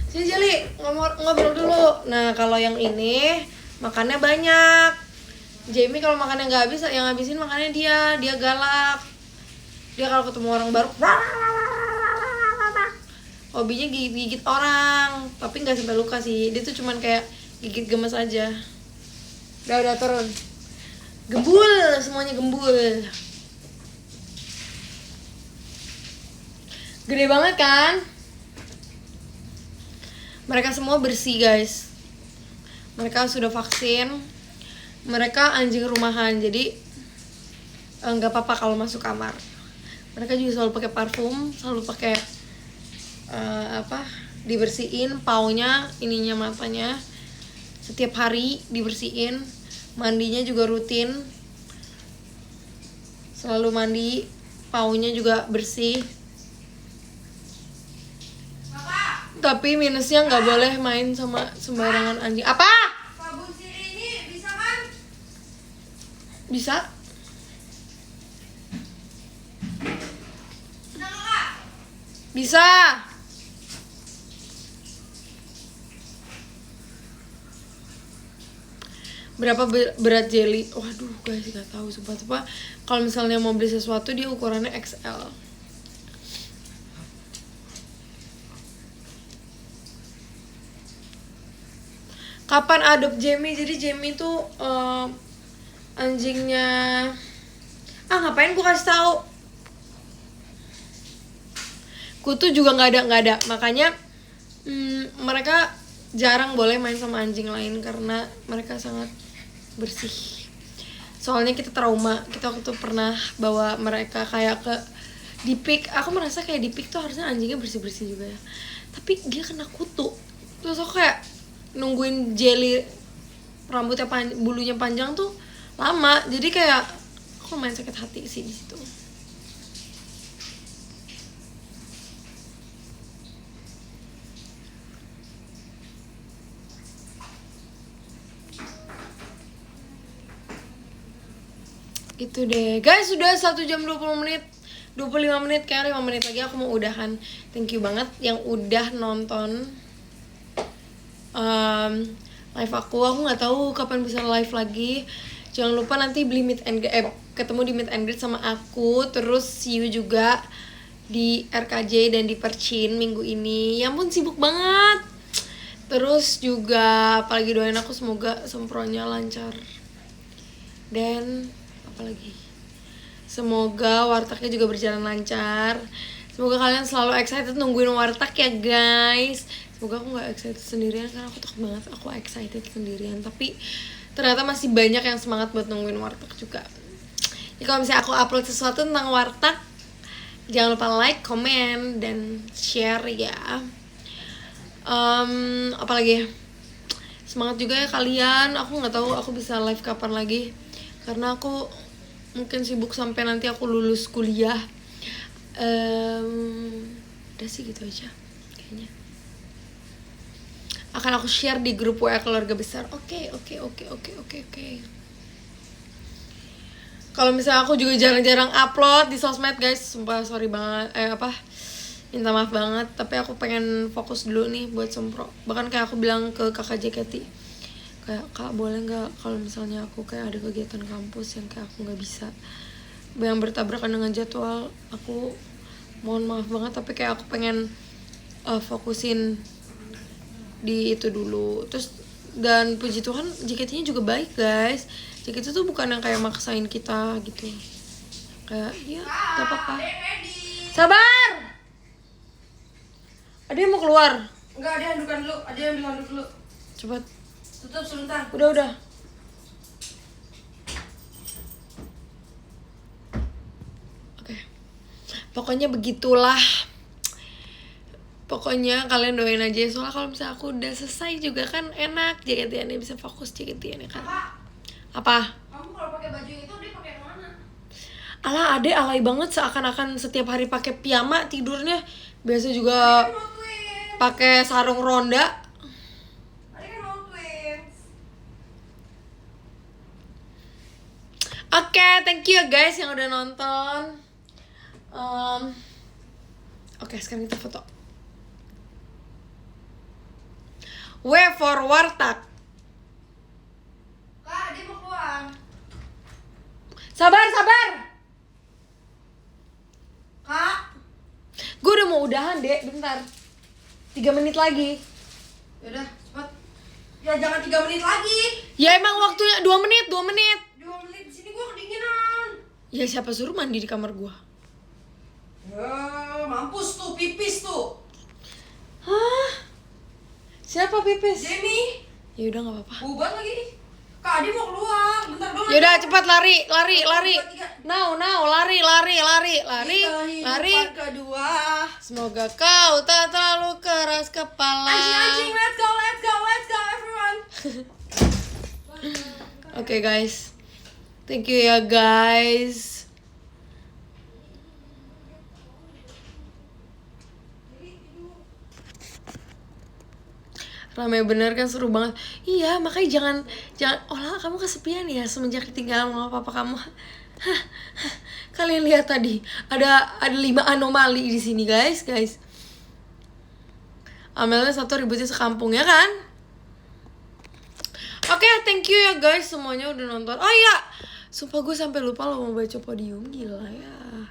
Sini jelly, ngobrol dulu. Nah, kalau yang ini makannya banyak. Jamie kalau makannya nggak habis, yang habisin makannya dia galak. Dia kalau ketemu orang baru hobinya gigit orang, tapi nggak sampai luka sih. Dia tuh cuman kayak gigit gemes aja. Udah turun. Gembul, semuanya gembul. Gede banget kan? Mereka semua bersih guys. Mereka sudah vaksin. Mereka anjing rumahan, jadi nggak apa-apa kalau masuk kamar. Mereka juga selalu pakai parfum, selalu pakai dibersihin paunya, ininya, matanya. Setiap hari dibersihin. Mandinya juga rutin. Selalu mandi, paunya juga bersih. Tapi minusnya nggak boleh main sama sembarangan anjing. Apa? Sabun sirih ini bisa kan? Bisa? Bisa nggak? Bisa. Berapa berat jelly? Waduh guys, nggak tahu sumpah. Kalau misalnya mau beli sesuatu dia ukurannya XL. Kapan adopt Jamie? Jadi Jamie tuh anjingnya Ah ngapain gue kasih tahu? Gue tuh juga nggak ada. Makanya mereka jarang boleh main sama anjing lain karena mereka sangat bersih. Soalnya kita trauma, kita waktu itu pernah bawa mereka kayak ke di pik. Aku merasa kayak di pik tuh harusnya anjingnya bersih juga ya. Tapi dia kena kutu. Terus aku kayak nungguin jelly rambutnya bulunya panjang tuh lama. Jadi kayak aku main sakit hati sih di situ. Itu deh guys, sudah 1 jam 20 menit 25 menit, kayak 5 menit lagi aku mau udahan. Thank you banget yang udah nonton live aku nggak tahu kapan bisa live lagi. Jangan lupa nanti beli ketemu di meet and greet sama aku. Terus see you juga di RKJ dan di Percin minggu ini. Ya ampun sibuk banget. Terus juga apalagi doain aku semoga sempronya lancar. Dan apalagi semoga wartegnya juga berjalan lancar. Semoga kalian selalu excited nungguin warteg ya guys. Semoga aku gak excited sendirian karena aku takut banget aku excited sendirian. Tapi ternyata masih banyak yang semangat buat nungguin warteg juga. Jadi kalau misalnya aku upload sesuatu tentang warteg, jangan lupa like, comment, dan share ya. Apalagi semangat juga ya kalian. Aku nggak tahu aku bisa live kapan lagi karena aku mungkin sibuk sampai nanti aku lulus kuliah. Udah sih gitu aja kayaknya. Akan aku share di grup WA keluarga besar. Oke. Kalau misalnya aku juga jarang-jarang upload di sosmed guys, sumpah sorry banget. Minta maaf banget. Tapi aku pengen fokus dulu nih buat sempro. Bahkan kayak aku bilang ke kakak JKT, kayak kak boleh nggak kalau misalnya aku kayak ada kegiatan kampus yang kayak aku nggak bisa, yang bertabrakan dengan jadwal aku, mohon maaf banget. Tapi kayak aku pengen fokusin di itu dulu. Terus dan puji Tuhan JKT-nya juga baik guys. JKT tuh bukan yang kayak maksain kita gitu, kayak ya gak apa-apa. Sabar, ada yang mau keluar. Enggak, ada handukan dulu, ada yang ambil handuk dulu. Cepet Tutup sebentar. udah oke. Pokoknya begitulah. Pokoknya kalian doain aja. Soalnya kalau misalnya aku udah selesai juga kan enak, JKT-nya bisa fokus JKT-nya kan. Apa? Kamu kalau pakai baju itu dia pakai yang mana? Alah ade alay banget, seakan-akan setiap hari pakai piyama tidurnya. Biasa juga pakai sarung ronda. Ada kan mau twins. Oke, thank you ya guys yang udah nonton. Oke, sekarang kita foto. W for warteg. Kak, dia mau keluar. Sabar. Kak. Gue udah mau udahan dek, bentar. 3 menit lagi. Yaudah, cepat. Ya jangan 3 menit lagi. Ya emang waktunya 2 menit. 2 menit di sini gua kedinginan. Ya siapa suruh mandi di kamar gua? Ya, mampus tuh, pipis tuh. Hah? Siapa pipis? Jamie, Ya udah nggak apa-apa. bubar lagi. Kak, dia mau keluar. Bentar doang. Ya udah cepat lari. Satu, 2, 3. Now, lari. Kehidupan kedua. Semoga kau tak terlalu keras kepala. Anjing, let's go everyone. Oke guys, thank you ya guys. Ramai bener kan, seru banget. Iya, makanya jangan olah kamu kesepian ya semenjak ketinggalan sama papa kamu. Kalian lihat tadi ada 5 anomali di sini guys. Amelnya 1 ributnya sekampung ya kan. Oke, thank you ya guys semuanya udah nonton. Oh iya, sumpah gue sampai lupa lo mau baca podium, gila ya.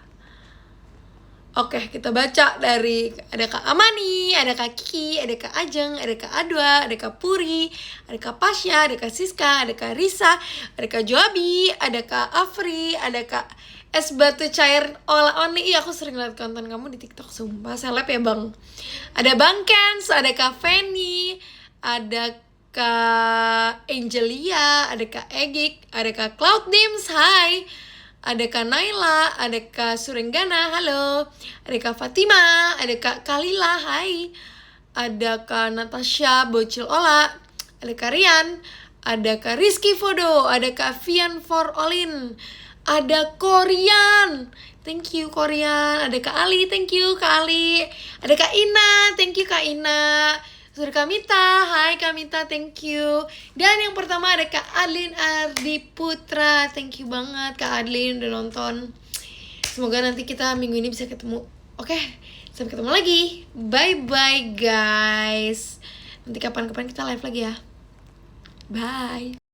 Oke, kita baca dari ada Kak Amani, ada Kak Kiki, ada Kak Ajeng, ada Kak Adwa, ada Kak Puri, ada Kak Pasya, ada Kak Siska, ada Kak Risa, ada Kak Joabi, ada Kak Afri, ada Kak Es Batu Cair Olah Only. Iya, aku sering lihat konten kamu di TikTok, sumpah seleb ya bang. Ada Bang Kens, ada Kak Feni, ada Kak Angelia, ada Kak Egik, ada Kak Cloud Dims, hai. Ada Kak Naila, ada Kak Surenggana, halo. Ada Kak Fatima, ada Kak Kalila, hai. Ada Kak Natasha Bocil Ola, ada Kak Rian, ada Kak Rizky Fodo, ada Kak Vian for Olin, ada Korean, thank you Korean, ada Kak Ali, thank you Kak Ali, ada Kak Ina, thank you Kak Ina. Sudah Kamita, hai Kamita, thank you. Dan yang pertama ada Kak Adlin Ardi Putra, thank you banget Kak Adlin udah nonton. Semoga nanti kita minggu ini bisa ketemu. Oke, sampai ketemu lagi. Bye bye guys. Nanti kapan-kapan kita live lagi ya. Bye.